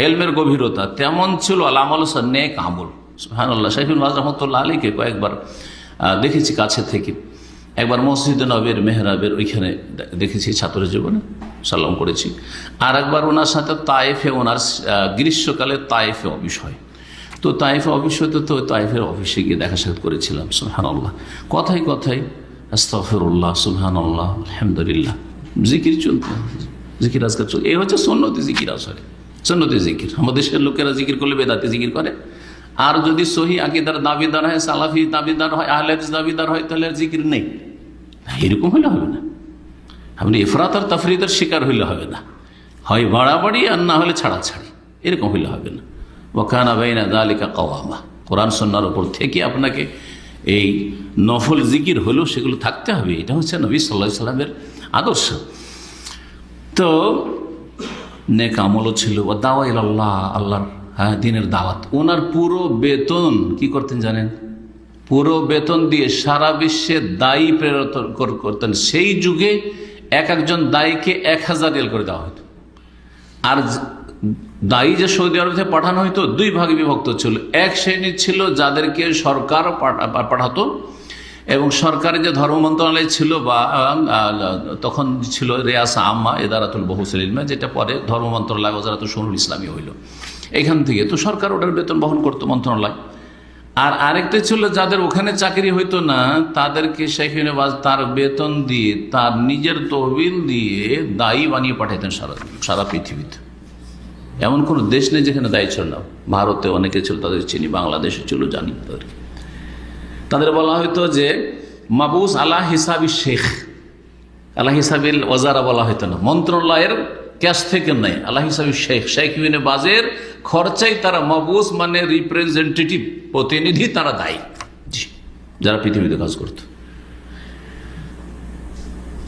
ইলমের গভীরতা, তেমন ছিল আল আমাল নেক আমল। সুবহানাল্লাহ। শাইখ ইবনে বাজ রাহমাতুল্লাহ আলাইহিকে কয়েকবার দেখেছি কাছে থেকে। একবার মসজিদে নববীর মেহরাবের ওইখানে দেখেছি, ছাত্র জীবনে সালাম করেছি। আর একবার ওনার সাথে তায়েফে, ওনার গ্রীষ্মকালে তায়েফে অফিস হয়। তো তায়েফে অফিস হতে তো তায়েফের অফিসে গিয়ে দেখা সাক্ষাৎ করেছিলাম। সুবহানাল্লাহ। কথায় কথায় আস্তাগফিরুল্লাহ, সুবহানাল্লাহ, আলহামদুলিল্লাহ, জিকির চলতো, জিকির আজকাল চলতো। এই হচ্ছে সুন্নতি জিকির। আসলে সুন্নতি জিকির আমাদের দেশের লোকেরা জিকির করলে বেদাতি জিকির করে। আর যদি সহি আকীদার দাবিদার হয়, সালাফি দাবিদার হয়, আহলে হাদিস দাবিদার হয়, তাহলে জিকির নেই। এরকম হলে হবে না। আপনি ইফরাত আর তাফরিদের শিকার হইলে হবে না, হয় বাড়াবাড়ি আর না হলে ছাড়াছাড়ি, এরকম হইলে হবে না। ওয়া কানা বাইনা যালিকা কাওয়ামা, কোরআন সুন্নাহর উপর থেকে আপনাকে এই নফল জিকির হলেও সেগুলো থাকতে হবে। এটা হচ্ছে নবী সাল্লাল্লাহু আলাইহি সাল্লামের আদর্শ। তো নেক আমলও ছিল। ও দাওয়া ইলাল্লাহ, আল্লাহর দিনের দাওয়াত। ওনার পুরো বেতন কি করতেন জানেন? পুরো বেতন দিয়ে সারা বিশ্বে দায়ী প্রেরণ করতেন। সেই যুগে একজন দায়ীকে 1000 রিয়াল করে দেওয়া হতো। আর দায়ী যে সৌদি আরব থেকে পাঠানো হইতো দুই ভাগে বিভক্ত ছিল। এক শ্রেণী ছিল যাদেরকে সরকার পাঠাতো, এবং সরকারের যে ধর্ম মন্ত্রণালয় ছিল বা তখন ছিল রিয়াসা আম্মা ইদারাতুল বহুসিল ইলম, যেটা পরে ধর্ম মন্ত্রণালয় ওয়াজারাতুল শুনুল ইসলামী হইল। এখান থেকে তো সরকার ওটার বেতন বহন করতো মন্ত্রণালয়। আর আরেকটা ছিল যাদের ওখানে চাকরি হইতো না, তাদেরকে শেখ ইবনে বাজ তার বেতন দিয়ে, তার নিজের তহবিল দিয়ে দায়ী বানিয়ে পাঠাইতেন সারা পৃথিবীতে। এমন কোনো দেশ নেই যেখানে দায়ী ছিল না। ভারতে অনেকে ছিল, তাদের চিনি, বাংলাদেশে ছিল, জানি। তাদের বলা হইতো যে মাবুস আলা হিসাবি শেখ, আলা হিসাবিল ওয়াজারা বলা হইতো না, মন্ত্রণালয়ের ক্যাশ থেকে নেই, আলা হিসাবি শেখ। শেখ ইবনে বাজের খরচাই তারা মাবুস মানে রিপ্রেজেন্টেটিভ, প্রতিনিধি, তারা দায়ী, জি, যারা পৃথিবীতে কাজ করত।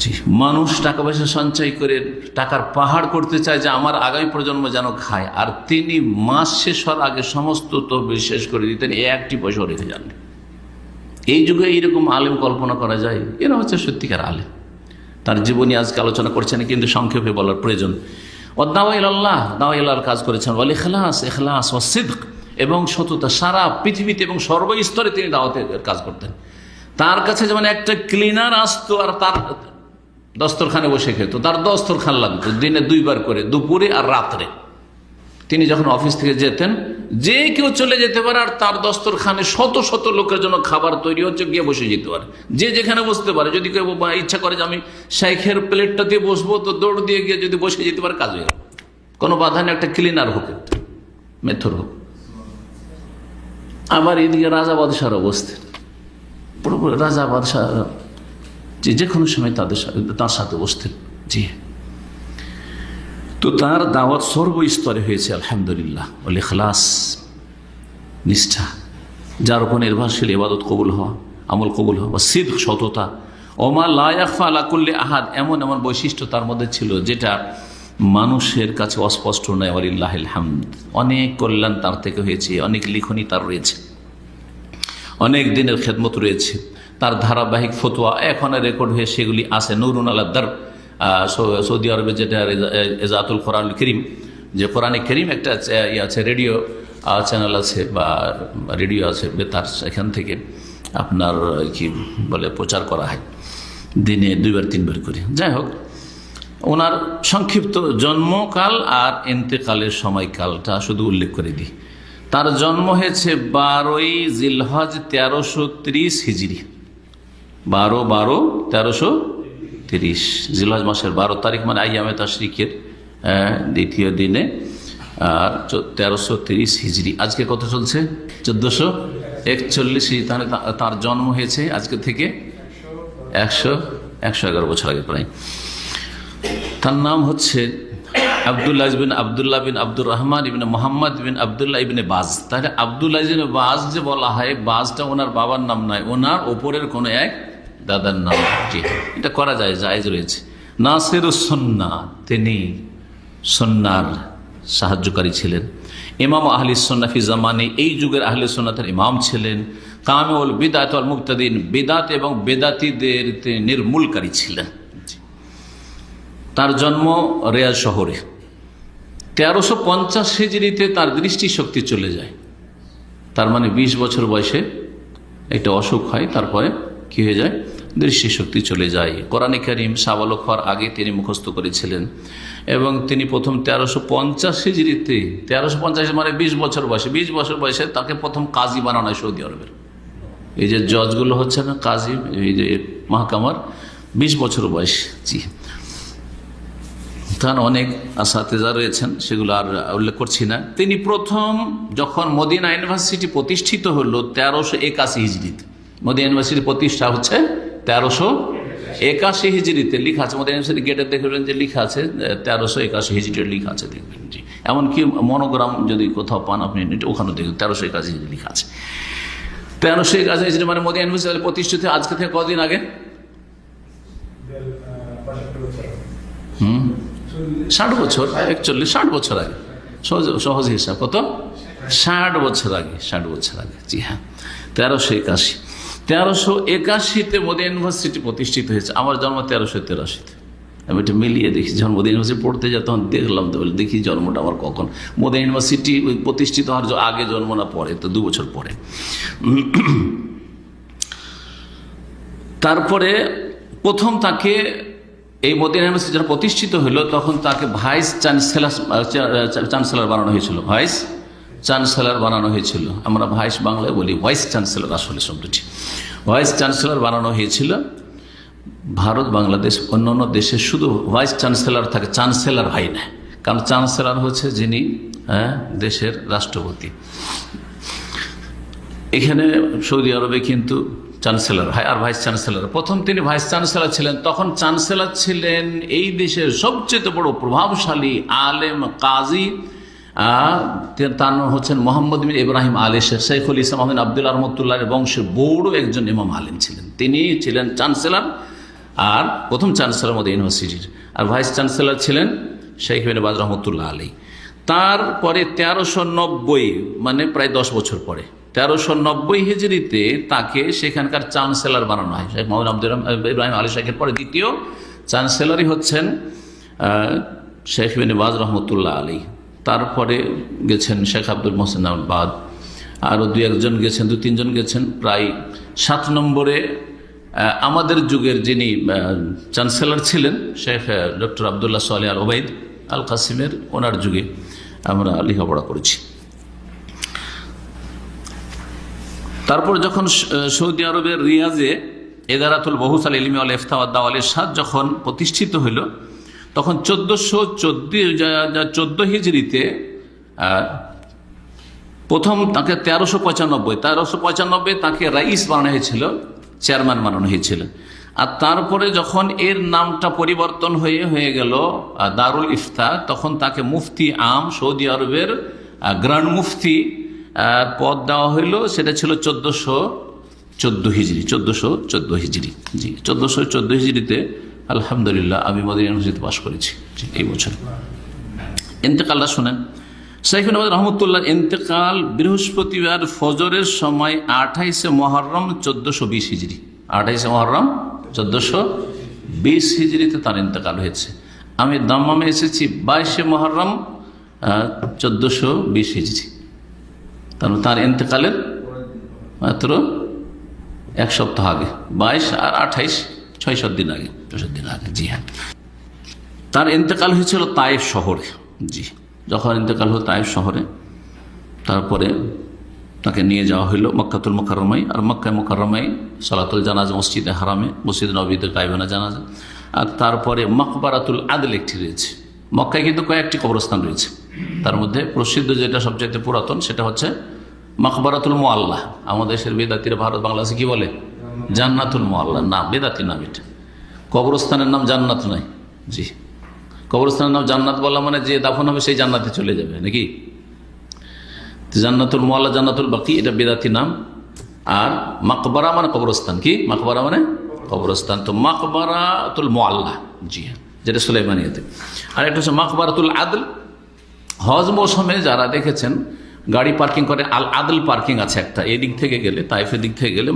জি, মানুষ টাকা পয়সা সঞ্চয় করে টাকার পাহাড় করতে চায় যে আমার আগামী প্রজন্ম যেন খায়, আর তিনি মাস শেষ হওয়ার আগে সমস্ত তহবিল শেষ করে দিতেন, একটি পয়সা রেখে যান। এই যুগে এইরকম আলেম কল্পনা করা যায়? এরা হচ্ছে সত্যিকার আলেম। তার জীবনী আজকে আলোচনা করছেন, কিন্তু সংক্ষেপে বলার প্রয়োজন। দাওয়া ইলাল্লাহ, দাওয়া ইলাল্লাহর কাজ করেছেন। ওয়াল ইখলাস, ইখলাস ওয়াস সিদক, এবং সততা। সারা পৃথিবীতে এবং সর্বস্তরে তিনি দাওয়াতের কাজ করতেন। তার কাছে যেমন একটা ক্লিনার আসতো আর তার দস্তরখানে বসে খেত, তার দস্তরখান লাগতো দিনে 2 বার করে, দুপুরে আর রাত্রে। তিনি যখন অফিস থেকে যেতেন, যে কেউ চলে যেতে পারে, আর তার দস্তরখানে শত শত লোকের জন্য খাবার তৈরি হচ্ছে, গিয়ে বসে যেতে পারে, যে যেখানে বসতে পারে। যদি কেউ ইচ্ছা করে যে আমি শাইখের প্লেটটা দিয়ে বসবো, তো দৌড় দিয়ে গিয়ে যদি বসে যেতে পারে, কাজ হয়ে গেল, কোনো বাধা নেই। একটা ক্লিনার হোক, মেথর হোক। আবার এদিকে রাজা বাদশাহরা বসতেন, পুরোপুরি রাজা বাদশাহ যে কোনো সময় তার সাথে বসতেন। জি, তো তার দাওয়াত সর্বস্তরে হয়েছে, আলহামদুলিল্লাহ। ওয়াল ইখলাস, নিষ্ঠা, যার উপর নির্ভরশীল ইবাদত কবুল হওয়া, আমল কবুল হবে, সিদক সততা, ওমা লা ইয়াখফা আলা কুল্লি আহাদ, এমন এমন বৈশিষ্ট্য তার মধ্যে ছিল যেটা মানুষের কাছে অস্পষ্ট নয়। ওয়ালিল্লাহিল হামদ, অনেক কল্যাণ তার থেকে হয়েছে, অনেক লিখনি তার রয়েছে, অনেক দিনের খেদমত রয়েছে, তার ধারাবাহিক ফতোয়া এখন রেকর্ড হয়ে সেগুলি আছে। নুরুন আলা দারব, সৌদি আরবে যেটা এজাতুল কোরআনুল কারীম, যে কোরআনে কারীম একটা আছে, রেডিও চ্যানেল আছে বা রেডিও আছে বেতার, সেখান থেকে আপনার কি বলে প্রচার করা হয় দিনে 2-3 বার করে। যাই হোক, ওনার সংক্ষিপ্ত জন্মকাল আর ইন্তেকালের সময়কালটা শুধু উল্লেখ করে দিই। তার জন্ম হয়েছে 12ই জিলহজ 1330 হিজরি, 12/1330 জিলহজ মাসের 12 তারিখ, মানে আইয়ামে তাশরিকের দ্বিতীয় দিনে, আর 1330 হিজরি। আজকে কত চলছে? 1441। তাহলে তার জন্ম হয়েছে আজকে থেকে 111 বছর আগে প্রায়। তার নাম হচ্ছে আব্দুল্লাহ বিন আব্দুল্লাহ বিন আব্দুর রহমান ইবনে মোহাম্মদ বিন আব্দুল্লাহ ইবনে বাজ। তাহলে আব্দুল্লাহ ইবনে বাজ যে বলা হয়, বাজটা ওনার বাবার নাম নয়, ওনার ওপরের কোনো এক দাদার নাম। জি, এটা করা যায়, জায়েজ রয়েছে। নাসিরুস সুন্নাহ, তিনি সুন্নাহর সাহায্যকারী ছিলেন। ইমাম আহলিস সুন্নাহ ফি জামানি, এই যুগের আহলিস সুন্নাতের ইমাম ছিলেন। কামিউল বিদআত ওয়াল মুবতাদিন, বিদআত এবং বেদাতীদের নির্মূলকারী ছিলেন। তার জন্ম রিয়াদ শহরে। 1350 হিজরিতে তার দৃষ্টিশক্তি চলে যায়। তার মানে 20 বছর বয়সে একটা অসুখ হয়, তারপরে কি হয়ে যায়? দৃষ্টিশক্তি চলে যায়। কোরআনে কারীম সাবালক হওয়ার আগে তিনি মুখস্থ করেছিলেন এবং তিনি প্রথম 1350 হিজরিতে, 1350 মানে 20 বছর বয়সে, 20 বছর বয়সে তাকে প্রথম কাজী বানানো হয় সৌদি আরবের। এই যে জজগুলো হচ্ছে না কাজী, এই যে মাহকামার, 20 বছর বয়স। জি, তার অনেক আসাতেজা রয়েছেন, সেগুলো আর উল্লেখ করছি না। তিনি প্রথম যখন মদিনা ইউনিভার্সিটি প্রতিষ্ঠিত হলো 1381 হিজরিতে, মদিনা ইউনিভার্সিটি প্রতিষ্ঠা হচ্ছে 1381 হিজরিতে, লেখা আছে মদিনা ইউনিভার্সিটি গেটে দেখবেন যে লেখা আছে 1381 হিজরিতে লেখা আছে, দেখবেন। জি, এমনকি মনোগ্রাম যদি কোথাও পান আপনি ওখানে দেখবেন 1381 হিজরি লেখা আছে। 1381 হিজরি মানে মদিনা ইউনিভার্সিটি প্রতিষ্ঠিত আজকে থেকে কদিন আগে? 60 বছর, 60 বছর আগে, সহজ হিসাব কত? 60 বছর আগে, 60 বছর আগে। জি হ্যাঁ, 1381-তে মদিনা ইউনিভার্সিটি প্রতিষ্ঠিত হয়েছে। আমার জন্ম 1383-তে। আমি এটা মিলিয়ে দেখি, যখন মদিনা ইউনিভার্সিটি পড়তে যাই তখন দেখলাম, তো দেখি জন্মটা আমার কখন। মদিনা ইউনিভার্সিটি প্রতিষ্ঠিত হওয়ার আগে জন্ম না পরে, তো 2 বছর পরে। তারপরে প্রথম তাকে এই মদিনা ইউনিভার্সিটি যখন প্রতিষ্ঠিত হলো তখন তাকে ভাইস চ্যান্সেলর বানানো হয়েছিল। ভাইস চ্যান্সেলর বানানো হয়েছিল। আমরা ভাইস বাংলায় বলি, ভাইস চ্যান্সেলর আসলে শব্দটি। ভাইস চ্যান্সেলর বানানো হয়েছিল। ভারত, বাংলাদেশ, অন্যান্য দেশে শুধু ভাইস চ্যান্সেলর থাকে, চ্যান্সেলর হয় না। কারণ চ্যান্সেলর হচ্ছে যিনি দেশের রাষ্ট্রপতি। এখানে সৌদি আরবে কিন্তু চ্যান্সেলর হয় আর ভাইস চ্যান্সেলর। প্রথম তিনি ভাইস চ্যান্সেলর ছিলেন। তখন চ্যান্সেলর ছিলেন এই দেশের সবচেয়ে বড় প্রভাবশালী আলেম কাজী, তার নাম হচ্ছেন মোহাম্মদ বিন ইব্রাহিম আলী শেখুল ইসলাম আহমেদ আব্দুল্লাহ রহমতুল্লাহের বংশের বড় একজন ইমাম আলেম ছিলেন। তিনি ছিলেন চ্যান্সেলর, আর প্রথম চ্যান্সেলর মধ্যে ইউনিভার্সিটির, আর ভাইস চ্যান্সেলর ছিলেন শেখ বিন বাজ রহমতুল্লাহ আলী। তারপরে 1390 মানে প্রায় 10 বছর পরে 1390 হিজরিতে তাকে সেখানকার চ্যান্সেলর বানানো হয়। শেখ মোহাম্মদ আব্দুল ইব্রাহিম আলী শেখের পরে দ্বিতীয় চ্যান্সেলরই হচ্ছেন শেখ বিন বাজ রহমতুল্লাহ আলী। তারপরে গেছেন শেখ আব্দুল মোহসেন আবাদ, আরও 2-1 গেছেন, 2-3 গেছেন। প্রায় 7 নম্বরে আমাদের যুগের যিনি চ্যান্সেলর ছিলেন শেখ ডক্টর আবদুল্লাহ সালেহ আল ওবায়দ আল কাসিমের, ওনার যুগে আমরা লেখাপড়া করেছি। তারপর যখন সৌদি আরবের রিয়াজে এদারাতুল বহুস আল ইলমি ওয়াল ইফতা ওয়াদ দাওয়া ওয়াল ইরশাদ যখন প্রতিষ্ঠিত হইল, তখন 1414 হিজরিতে প্রথম তাকে 1395 তাকে রাইস বানানো হয়েছিল, চেয়ারম্যান বানানো হয়েছিল। আর তারপরে যখন এর নামটা পরিবর্তন হয়ে গেল দারুল ইফতা, তখন তাকে মুফতি আম, সৌদি আরবের গ্র্যান্ড মুফতি পদ দেওয়া হইল। সেটা ছিল 14 হিজরি, 1414 হিজরি। জি, 1414 হিজরিতে আলহামদুলিল্লাহ আমি মদিনা ইউনিভার্সিটিতে পাশ করেছি এই বছর। ইন্তেকালটা শোনেন। শাইখ নওয়াজ রহমতুল্লাহ ইন্তেকাল বৃহস্পতিবার ফজরের সময় 28 মুহররম 1420 হিজরি। 28 মুহররম 1420 হিজরিতে তার ইন্তেকাল হয়েছে। আমি দাম্মামে এসেছি 22 মুহররম 1420 হিজরি। তার ইন্তেকালের মাত্র এক সপ্তাহ আগে, 22 আর 28 6-7 দিন আগে, 6 দিন আগে। জি হ্যাঁ, তার ইন্তেকাল হয়েছিল তায়েফ শহরে। জি, যখন ইন্তেকাল হলো তায়েফ শহরে, তারপরে তাকে নিয়ে যাওয়া হলো মক্কাতুল মুকাররমায়। আর মক্কায় মুকাররমায় সালাতুল জানাজা মসজিদে হারামে, মসজিদ নববীতে গায়বানা জানাজা। আর তারপরে মাকবারাতুল আদল একটি রয়েছে। মক্কায় কিন্তু কয়েকটি কবরস্থান রয়েছে, তার মধ্যে প্রসিদ্ধ যেটা সবচাইতে পুরাতন সেটা হচ্ছে মাকবারাতুল মুআল্লা। আমাদের দেশের বেদাতিরা ভারত বাংলাদেশে কি বলে? জান্নাতুল মুআল্লা। না, বেদাতি নাম এটা। কবরস্থানের নাম জান্নাত নয়। জি, কবরস্থানের নাম জান্নাত বলা মানে যে দাফন হবে সেই জান্নাতে চলে যাবে নাকি? জান্নাতুল মুআল্লা, জান্নাতুল বাকি, এটা বেদাতি নাম। আর মাকবারা মানে কবরস্থান। কি মাকবারা মানে? কবরস্থান। তো মাকবারাতুল মুআল্লা, জি হ্যাঁ, যেটা সুলাইমানিয়াতে। আর একটা হচ্ছে মাকবারাতুল আদল। হজ মৌসুমে যারা দেখেছেন গাড়ি পার্কিং করে, আল আদল পার্কিং আছে একটা, এই দিক থেকে গেলে, তাইফের দিক থেকে গেলে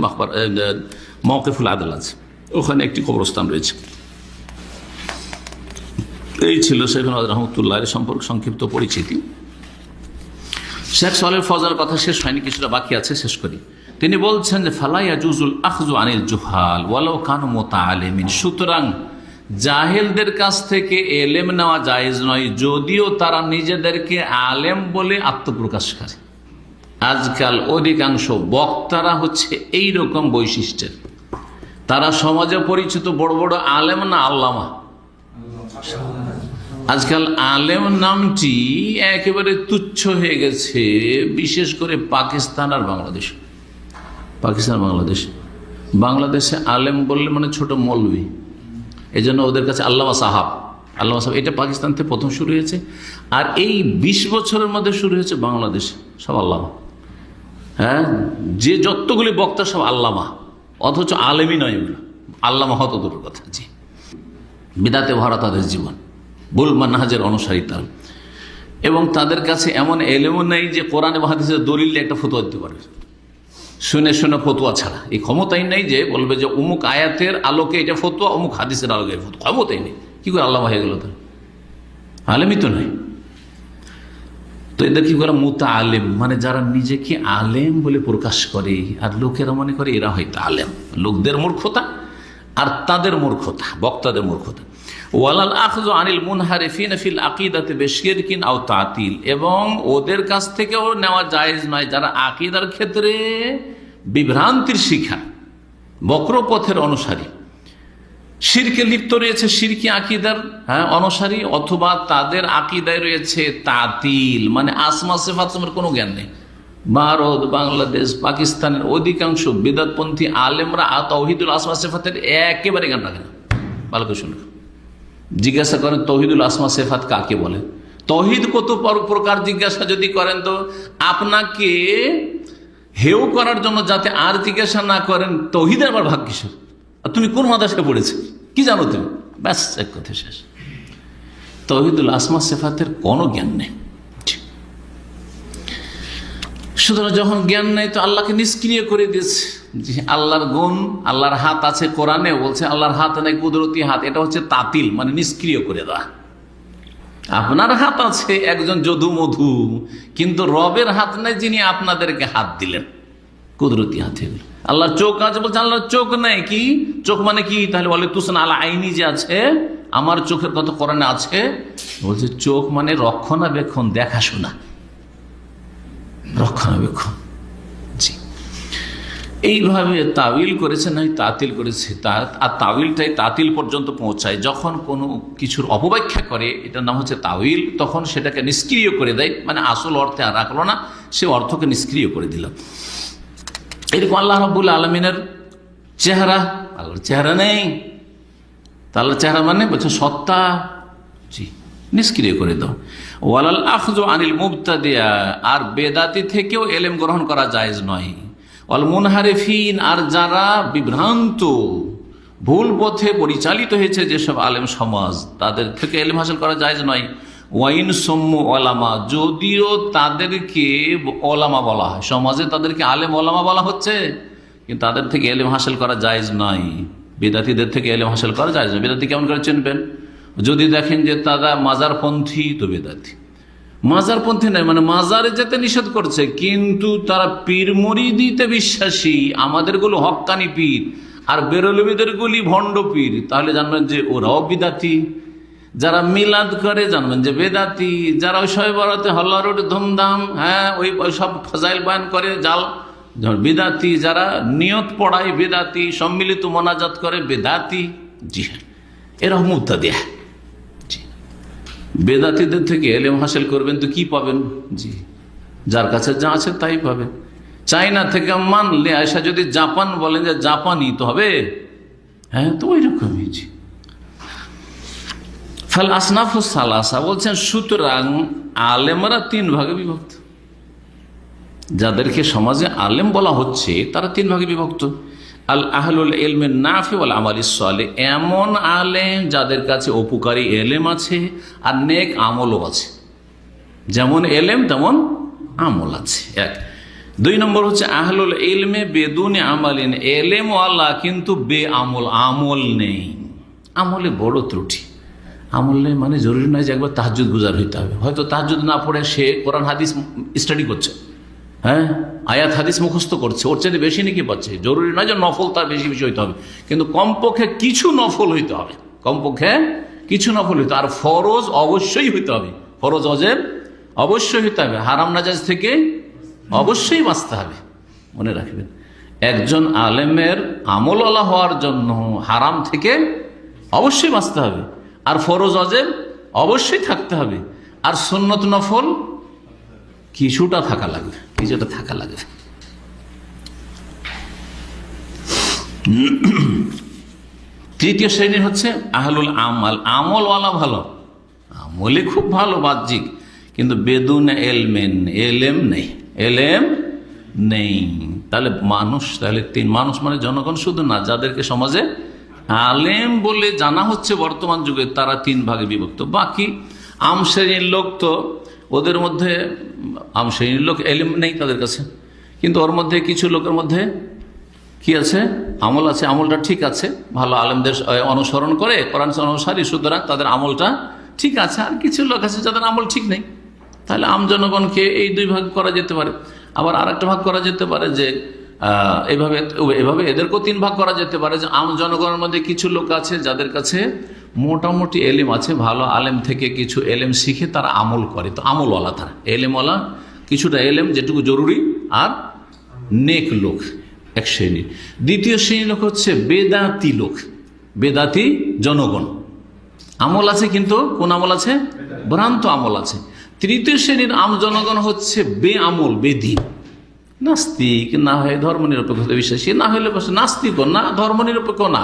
মওকিফুল আদল আছে, ওখানে একটি কবরস্থান রয়েছে। এই ছিল শেখ নওয়াজ রহমতুল্লাহের সম্পর্কে সংক্ষিপ্ত পরিচিতি। শেখ সালেহ ফজলের কথা শেষ হয়নি, কিছুটা বাকি আছে, শেষ করি। তিনি বলছেন যে ফালা ইয়াজুজুল আখযু আনিল জুহাল ওয়ালাউ কানু মুতাআল্লিমিন। সুতরাং জাহেলদের কাছ থেকে এলেম নেওয়া জায়েজ নয়, যদিও তারা নিজেদেরকে আলেম বলে আত্মপ্রকাশ করে। আজকাল অধিকাংশ বক্তারা হচ্ছে এই রকম বৈশিষ্ট্যের। তারা সমাজে পরিচিত বড় বড় আলেম না আল্লামা। আজকাল আলেম নামটি একেবারে তুচ্ছ হয়ে গেছে, বিশেষ করে পাকিস্তান আর বাংলাদেশ। পাকিস্তান বাংলাদেশে আলেম বললে মানে ছোট মৌলভী, এই জন্য ওদের কাছে আল্লামা সাহাব, আল্লামা সাহাব। এটা পাকিস্তান থেকে প্রথম শুরু হয়েছে, আর এই 20 বছরের মধ্যে শুরু হয়েছে বাংলাদেশে সব আল্লামা। হ্যাঁ, যে যতগুলি বক্তা সব আল্লামা, অথচ আলেমই নয় এগুলো, আল্লামা হত দূরের কথা। জি, বিদাতে ভরা তাদের জীবন, ভুল মানহাজের অনুসারী তারা। এবং তাদের কাছে এমন এলেমও নেই যে কোরআন এবং হাদিসের দলিল একটা ফতোয়া দিতে পারে, শুনে শুনে ফতোয়া ছাড়া। এই ক্ষমতাই নেই যে বলবে যে অমুক আয়াতের আলোকে এটা ফতোয়া, অমুক হাদিসের আলোকে ফতোয়া। ক্ষমতাই নেই। কি করে আল্লামা হয়ে গেল? তার আলেমই তো নয়। তো এদের কি করে মুতাআল্লিম, মানে যারা নিজেকে আলেম বলে প্রকাশ করে আর লোকেরা মনে করে এরা হয়তো আলেম। লোকদের মূর্খতা আর তাদের মূর্খতা, বক্তাদের মূর্খতা। ওয়ালাল আখযু আনিল মুনহারিফিন ফিল আকিদাতি বিশিরকিন আও তাতিল। এবং ওদের কাছ থেকেও নেওয়া জায়েজ নয় যারা আকীদার ক্ষেত্রে বিভ্রান্তির শিকার, বক্রপথের অনুসারী, শিরকে লিপ্ত রয়েছে, শিরকি আকীদার অনুসারী, অথবা তাদের আকীদায় রয়েছে তাতিল, মানে আসমা সিফাত সম্পর্কে কোনো জ্ঞান নেই। ভারত, বাংলাদেশ, পাকিস্তানের অধিকাংশ বিদআতপন্থী আলেমরা তাওহীদুল আসমা সিফাতের একেবারে জ্ঞান রাখে না। ভালো করে শুনুন, জিজ্ঞাসা করেন তৌহিদুল আসমা সিফাত কাকে বলে। তৌহিদ কত প্রকার জিজ্ঞাসা যদি করেন তো আপনাকে হেউ করার জন্য, যাতে আর জিজ্ঞাসা না করেন তৌহিদের আবার ভাগ কিসের, আর তুমি কোন মাদ্রাসায় পড়েছো, কি জানো তুমি, ব্যাস এক কথা শেষ। তৌহিদুল আসমা সিফাতের কোনো জ্ঞান নেই। সুতরাং যখন জ্ঞান নেই তো আল্লাহকে নিষ্ক্রিয় করে দিয়েছে। আল্লাহর গুণ, আল্লাহর হাত আছে, কোরআনে বলছে আল্লাহর হাত নেই, কুদরতি হাত, এটা হচ্ছে তাতিল, মানে নিষ্ক্রিয় করে দেওয়া। আপনার হাত আছে একজন যদু মধু, কিন্তু রবের হাত নেই যিনি আপনাদেরকে হাত দিলেন, কুদরতি হাত। আল্লাহর চোখ আছে, বলছে আল্লাহর চোখ নেই। কি চোখ মানে কি? তাহলে বলে তুসনা আলা আইনি যে আছে, আমার চোখের কথা কোরআনে আছে। বলছে চোখ মানে রক্ষণাবেক্ষণ, দেখাশোনা, রক্ষণাবেক্ষণ। জি, এইভাবে তাবিল করেছে, নাই তাতিল করেছে। আর তাবিলটাই তাতিল পর্যন্ত পৌঁছায়। যখন কোনো কিছুর অপব্যাখ্যা করে, এটার নাম হচ্ছে তাবিল, তখন সেটাকে নিষ্ক্রিয় করে দেয়, মানে আসল অর্থে আর রাখলো না, সে অর্থকে নিষ্ক্রিয় করে দিল। এরকম আল্লাহ রাব্বুল আলামিনের চেহারা, আল্লাহর চেহারা নেই। তা আল্লাহর চেহারা মানে বলছে সত্তা, জি, নিষ্ক্রিয় করে দাও। ওয়ালাল আখযু আনিল মুবতাদিয়া, আর বেদাতি থেকেও এলেম গ্রহণ করা জায়েজ নয়। অল মুনহারিফিন, আর যারা বিভ্রান্ত ভুল পথে পরিচালিত হয়েছে যেসব আলেম সমাজ, তাদের থেকে ইলম হাসিল করা জায়েজ নয়। ওয়াইন সম্মু ওলামা, যদিও তাদেরকে ওলামা বলা হয়, সমাজে তাদেরকে আলেম ওলামা বলা হচ্ছে, কিন্তু তাদের থেকে ইলম হাসিল করা জায়েজ নয়। বেদাতীদের থেকে ইলম হাসিল করা জায়েজ নয়। বেদাতী কেমন করে চিনবেন? যদি দেখেন যে তারা মাজারপন্থী, তো বেদাতী। মাজারপন্থী নয় মানে মাজারে যেতে নিষেধ করছে, কিন্তু তারা পীর মুরিদিতে বিশ্বাসী, আমাদেরগুলো হক্কানি পীর আর বেরলবীদের গুলি ভণ্ড পীর, তাহলে জানবেন যে ওরাও বিদাতি। যারা মিলাদ করে জানবেন যে বেদাতি। যারা ওই শবে বরাতে হল্লারোড ধুমধাম, হ্যাঁ ওই সব ফাজাইল বয়ান করে জাল, বেদাতি। যারা নিয়ত পড়ায় বেদাতি, সম্মিলিত মোনাজাত করে বেদাতি। জি হ্যাঁ, এরা মুবতাদিয়া। জি, বেদাতিদের থেকে ইলম হাসিল করবেন তো কি পাবেন? জি, যার কাছে যা আছে তাই পাবেন। চাইনা থেকে মানলে আয়সা যদি জাপান বলেন যে জাপানি তো হবে, হ্যাঁ তো ওই রকমই। জি, ফাল আসনাফু সালাসা বলছেন, সুতরাং আলেমরা তিন ভাগে বিভক্ত। যাদেরকে সমাজে আলেম বলা হচ্ছে তারা তিন ভাগে বিভক্ত। আল আহলুল ইলমে নাফি ওয়াল আমালিস সালেহ, এমন আলেম যাদের কাছে উপকারী এলেম আছে আর নেক আমলও আছে। যেমন এলেম তেমন আমল আছে, এক। দুই নম্বর হচ্ছে আহলুল ইলমে বেদুনে আমালিন, এলেম ওয়ালা কিন্তু বে আমল, আমল নেই। আমলে বড় ত্রুটি। আমল নেই মানে জরুরি নয় যে একবার তাহাজ্জুদ গুজার হইতে হবে। হয়তো তাহাজ্জুদ না পড়ে সে কোরআন হাদিস স্টাডি করছে, হ্যাঁ আয়াত হাদিস মুখস্থ করছে, ওর চেয়ে বেশি নাকি পাচ্ছে। জরুরি নয় যে নফল তার বেশি বেশি হইতে হবে, কিন্তু কমপক্ষে কিছু নফল হইতে হবে, কমপক্ষে কিছু নফল হইতে। আর ফরজ অবশ্যই হইতে হবে, ফরজ ওয়াজিব অবশ্যই হইতে হবে। হারাম নাজায়েজ থেকে অবশ্যই বাঁচতে হবে। মনে রাখবেন, একজন আলেমের আমলওয়ালা হওয়ার জন্য হারাম থেকে অবশ্যই বাঁচতে হবে, আর ফরজ ওয়াজিব অবশ্যই থাকতে হবে, আর সুন্নত নফল কিছুটা থাকা লাগবে, কিছুটা থাকা লাগবে। তৃতীয় শ্রেণী হচ্ছে আহলুল আমাল, আমলওয়ালা ভালো, আমলে খুব ভালো বাহ্যিক, কিন্তু বেদুন এলমেন, এলেম নেই, এলেম নেই। তাহলে মানুষ, তাহলে তিন মানুষ মানে জনগণ শুধু না, যাদেরকে সমাজে আলেম বলে জানা হচ্ছে বর্তমান যুগে, তারা তিন ভাগে বিভক্ত। বাকি আম শ্রেণীর লোক তো ওদের মধ্যে, আম শ্রেণীর লোক এলেম নেই তাদের কাছে, কিন্তু ওর মধ্যে কিছু লোকের মধ্যে কি আছে? আমল আছে, আমলটা ঠিক আছে, ভালো আলেমদের অনুসরণ করে, কোরআন অনুসারী, সুতরাং তাদের আমলটা ঠিক আছে। আর কিছু লোক আছে যাদের আমল ঠিক নেই। তাহলে আম জনগণকে এই দুই ভাগ করা যেতে পারে। আবার আর একটা ভাগ করা যেতে পারে যে এভাবে এভাবে এদেরকেও তিন ভাগ করা যেতে পারে, যে আম জনগণের মধ্যে কিছু লোক আছে যাদের কাছে মোটামুটি এলেম আছে, ভালো আলেম থেকে কিছু এলেম শিখে তারা আমল করে, তো আমলওয়ালা তারা, এলেমওয়ালা, কিছুটা এলেম যেটুকু জরুরি, আর নেক লোক এক শ্রেণী। দ্বিতীয় শ্রেণীর লোক হচ্ছে বেদাতি লোক, বেদাতি জনগণ, আমল আছে কিন্তু কোন আমল আছে? ভ্রান্ত আমল আছে। তৃতীয় শ্রেণীর আম জনগণ হচ্ছে বে আমল, বেদিন, নাস্তিক, না হয় ধর্ম নিরপেক্ষতা বিশ্বাসী, না হলে নাস্তিক না, ধর্ম নিরপেক্ষ না,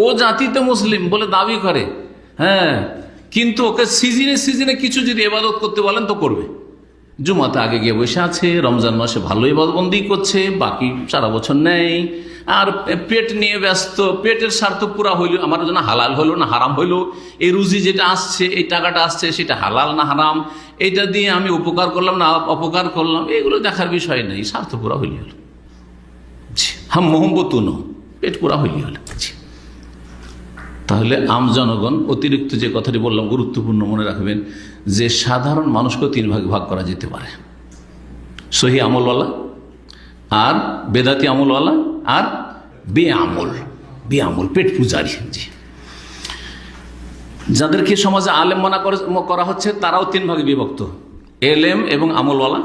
ও জাতিতে মুসলিম বলে দাবি করে, হ্যাঁ, কিন্তু ওকে সিজনে সিজনে কিছু যদি ইবাদত করতে বলেন তো করবে। জুমাতে আগে গিয়ে বসে আছে, রমজান মাসে ভালো ইবাদতবন্দি করছে, বাকি সারা বছর নেই, আর পেট নিয়ে ব্যস্ত, পেটের স্বার্থ পুরা হইল, আমার জন্য হালাল হইলো না হারাম হইলো, এই রুজি যেটা আসছে, এই টাকাটা আসছে, সেটা হালাল না হারাম, এইটা দিয়ে আমি উপকার করলাম না অপকার করলাম, এগুলো দেখার বিষয় নেই, স্বার্থ পুরা হইলি হলো, হাম মোহাম্মতুন, পেট পুরা হইলি হলো। তাহলে আম জনগণ, অতিরিক্ত যে কথাটি বললাম গুরুত্বপূর্ণ, মনে রাখবেন যে সাধারণ মানুষকে তিন ভাগে ভাগ করা যেতে পারে, সহি আমলওয়ালা, আর বেদাতি আমলওয়ালা, আর বেআমল, বেআমল পেট পূজারি। জি, যাদেরকে সমাজে আলেম মনা করা হচ্ছে তারাও তিন ভাগে বিভক্ত, এলেম এবং আমলওয়ালা,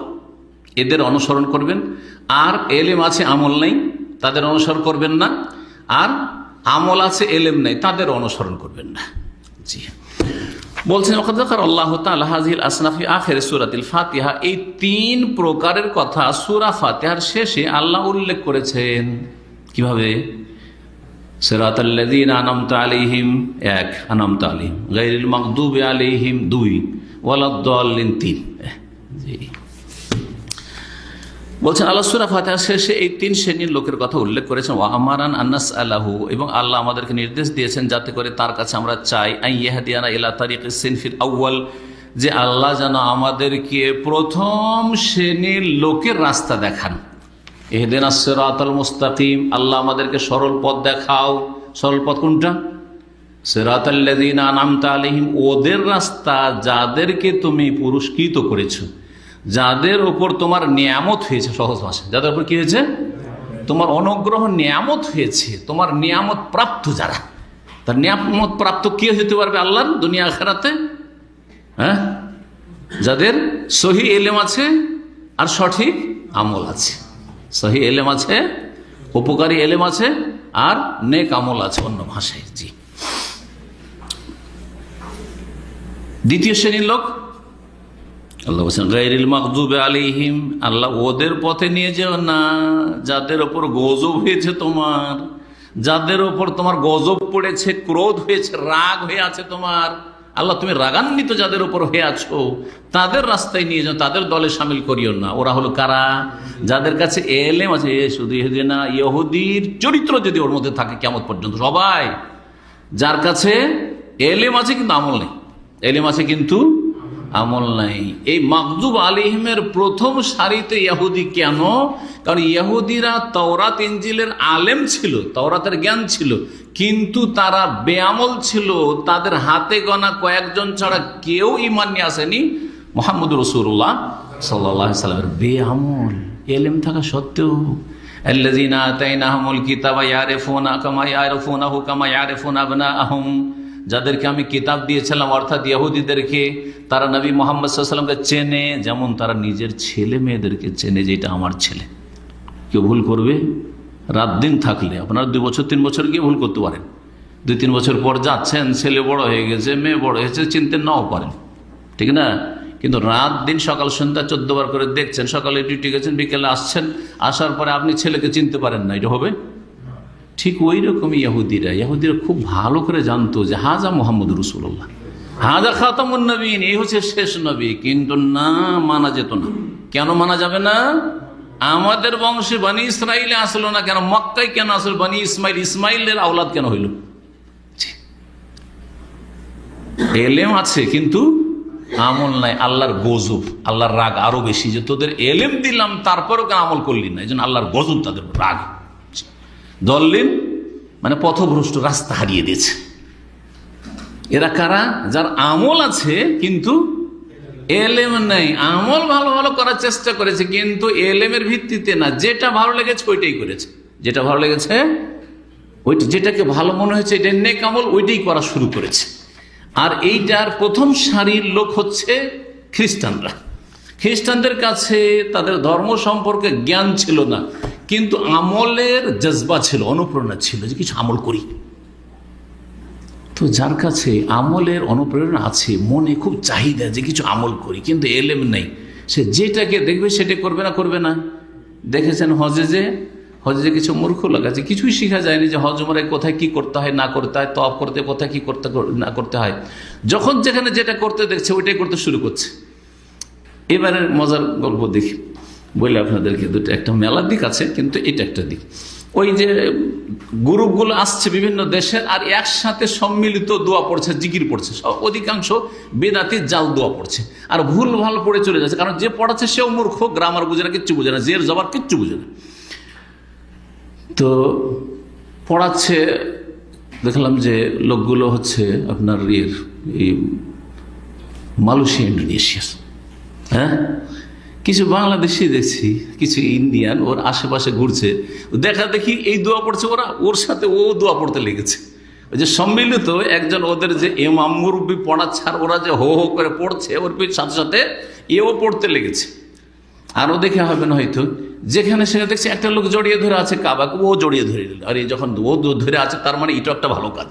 এদের অনুসরণ করবেন, আর এলেম আছে আমল নেই তাদের অনুসরণ করবেন না, আর আমল আছে এলেম নেই তাদের অনুসরণ করবেন না। জি, বলছেন আল্লাহ তাআলা হাযিহিল আসনাফি আখির সূরাতুল ফাতিহা, এই তিন প্রকারের কথা সূরা ফাতিহার শেষে আল্লাহ উল্লেখ করেছেন। কিভাবে? সিরাতাল্লাযীনা আন'আমতা আলাইহিম, এক, আন'আমতা আলাইহিম, গায়রিল মাগদুবি আলাইহিম, দুই, ওয়ালাদ-দাল্লিন, তিন। জি, বলছেন আল্লাহ সূরা ফাতিহার শেষে এই 3 শ্রেণীর লোকের কথা উল্লেখ করেছেন। ওয়া আমারান আন্নাস আলাহু, এবং আল্লাহ আমাদেরকে নির্দেশ দিয়েছেন যাতে করে তার কাছে আমরা চাই আই ইয়াহদিয়ানা ইলা তারিকিস সিনফিল আউয়াল, যে আল্লাহ যেন আমাদেরকে প্রথম শ্রেণীর লোকের রাস্তা দেখান। ইহদিনাস সিরাতাল মুস্তাকিম, আল্লাহ আমাদেরকে সরল পথ দেখাও। সরল পথ কোনটা? সিরাতাল লাযিনা আনআমতা আলাইহিম, ওদের রাস্তা যাদেরকে তুমি পুরস্কৃত করেছো, যাদের উপর তোমার নিয়ামত হয়েছে। সহজ ভাষায়, যাদের উপর কি হয়েছে? তোমার অনুগ্রহ নিয়ামত হয়েছে, তোমার নিয়ামত প্রাপ্ত যারা। তার নিয়ামত প্রাপ্ত কে হতে পারবে আল্লাহর দুনিয়া আখিরাতে? হ্যাঁ, যাদের সহি ইলম আছে আর সঠিক আমল আছে। সহি ইলম আছে, উপকারী ইলম আছে, আর নেক আমল আছে অন্য ভাষায়। জি, দ্বিতীয় শ্রেণীর লোক আল্লাহ বলছেন গায়রিল মাগদুবি আলাইহিম, আল্লাহ ওদের পথে নিয়ে যেও না যাদের ওপর গজব হয়েছে তোমার, যাদের ওপর তোমার গজব পড়েছে, ক্রোধ হয়েছে, রাগ হয়ে আছে তোমার। আল্লাহ তুমি রাগান্বিত যাদের উপর হয়ে আছো তাদের রাস্তায় নিয়ে যাও, তাদের দলে শামিল করিও না। ওরা হলো কারা? যাদের কাছে এলেম আছে, শুধু ইহুদি না, ইহুদির চরিত্র যদি ওর মধ্যে থাকে কিয়ামত পর্যন্ত। সবাই যার কাছে এলেম আছে কিন্তু আমল নেই, এলেম আছে কিন্তু আমল নাই। এই মাগদুব আলাইহিমের প্রথম সারিতে ইহুদি কেন? কারণ ইহুদিরা তাওরাত ইনজিলের আলেম ছিল, তাওরাতের জ্ঞান ছিল, কিন্তু তারা বেআমল ছিল। তাদের হাতে গোনা কয়েকজন ছাড়া কেউ ঈমান নিয়ে আসেনি মুহাম্মদ রাসূলুল্লাহ সাল্লাল্লাহু আলাইহি সাল্লামের। বেআমল, ইলম থাকা সত্ত্বেও আল্লাযীনা আতাইনাহুমুল কিতাবা ইয়ারিফুনা কামা ইয়ারিফুনাহু কামা ইয়ারিফুনা আবনাআহুম, যাদেরকে আমি কিতাব দিয়েছিলাম অর্থাৎ ইহুদিদেরকে, তারা নবী মুহাম্মদ সাল্লাল্লাহু আলাইহি ওয়াসাল্লামকে চেনে যেমন তারা নিজের ছেলে মেয়েদেরকে চেনে যে এটা আমার ছেলে। কেউ ভুল করবে? রাত দিন থাকলে আপনারা 2 বছর 3 বছর গিয়ে ভুল করতে পারেন, 2-3 বছর পর যাচ্ছেন, ছেলে বড় হয়ে গেছে, মেয়ে বড় হয়েছে, চিনতে নাও পারেন, ঠিক না? কিন্তু রাত দিন সকাল সন্ধ্যা 14 বার করে দেখছেন, সকালে ডিউটি গেছেন, বিকেলে আসছেন, আসার পরে আপনি ছেলেকে চিনতে পারেন না, এটা হবে? ঠিক ওই রকমই ইহুদিরা খুব ভালো করে জানতো যে হাজা মুহাম্মদ রাসূলুল্লাহ, হাজা খাতামুন নবীন, এই হচ্ছে শেষ নবী। কিন্তু না, মানা যেত না। কেন মানা যাবে না? আমাদের বংশে বনি ইসরাইলে আসলো না কেন? মক্কায় কেন আসলো? বনি ইসমাইলের আওলাদ কেন হইল? এলেম আছে কিন্তু আমল নাই। আল্লাহর গজব, আল্লাহর রাগ আরো বেশি যে তোদের এলেম দিলাম তারপরেও কেন আমল করলি না। এই জন্য আল্লাহর গজব, তাদের রাগ। দল্লিন মানে পথভ্রষ্ট, রাস্তা হারিয়ে দিয়েছে। এরা কারা? যার আমল আছে কিন্তু এলেম নেই। আমল ভালো ভালো করার চেষ্টা করেছে কিন্তু এলেমের ভিত্তিতে না, যেটা ভালো লেগেছে ওইটাই করেছে, যেটা ভালো লেগেছে ওইটা, যেটাকে ভালো মনে হয়েছে এটা নেক আমল, ওইটাই করা শুরু করেছে। আর এইটার প্রথম সারির লোক হচ্ছে খ্রিস্টানরা। খ্রিস্টানদের কাছে তাদের ধর্ম সম্পর্কে জ্ঞান ছিল না, কিন্তু আমলের জজবা ছিল, অনুপ্রেরণা ছিল যে কিছু আমল করি। তো যার কাছে আমলের অনুপ্রেরণা আছে, মনে খুব চাহিদা যে কিছু আমল করি, কিন্তু এলেম নেই, সে যেটাকে দেখবে সেটা করবে না। দেখেছেন হজে কিছু মূর্খ লোক আছে, কিছুই শেখা যায়নি যে হজ উমরায় কোথায় কি করতে হয় না করতে হয়, তওয়াফ করতে কোথায় কি করতে না করতে হয়। যখন যেখানে যেটা করতে দেখছে ওইটাই করতে শুরু করছে। এবারে মজার গল্প দেখি বলে আপনাদেরকে, দুটো একটা মেলার দিক আছে কিন্তু এটা একটা দিক। ওই যে গ্রুপগুলো আসছে বিভিন্ন দেশের, আর একসাথে সম্মিলিত দোয়া পড়ছে, জিকির পড়ছে, অধিকাংশ বেদাতি জাল দোয়া পড়ছে, আর ভুল ভাল পড়ে চলে যাচ্ছে। কারণ যে পড়াচ্ছে সেও মূর্খ, গ্রামার বুঝে না, কিচ্ছু বুঝে না, জের জবার কিচ্ছু বুঝে না। তো পড়াচ্ছে, দেখলাম যে লোকগুলো হচ্ছে আপনার এই মালয়েশিয়া, ইন্দোনেশিয়া, হ্যাঁ, কিছু বাংলাদেশি দেখছি, কিছু ইন্ডিয়ান ওর আশেপাশে ঘুরছে, দেখা দেখি এই দোয়া পড়ছে, ওরা ওর সাথে ও দোয়া পড়তে লেগেছে। ওই যে সম্মিলিত একজন ওদের যে ইমাম মুরব্বি পড়াচ্ছে, আর ওরা যে হো হো করে পড়ছে, ওর সাথে সাথে এও পড়তে লেগেছে। আরও দেখে হবে না হয়তো, যেখানে সেখানে দেখছি একটা লোক জড়িয়ে ধরে আছে কাবাকে, ও জড়িয়ে ধরে নিল। আর এই যখন ও ধরে আছে তার মানে এটা একটা ভালো কাজ।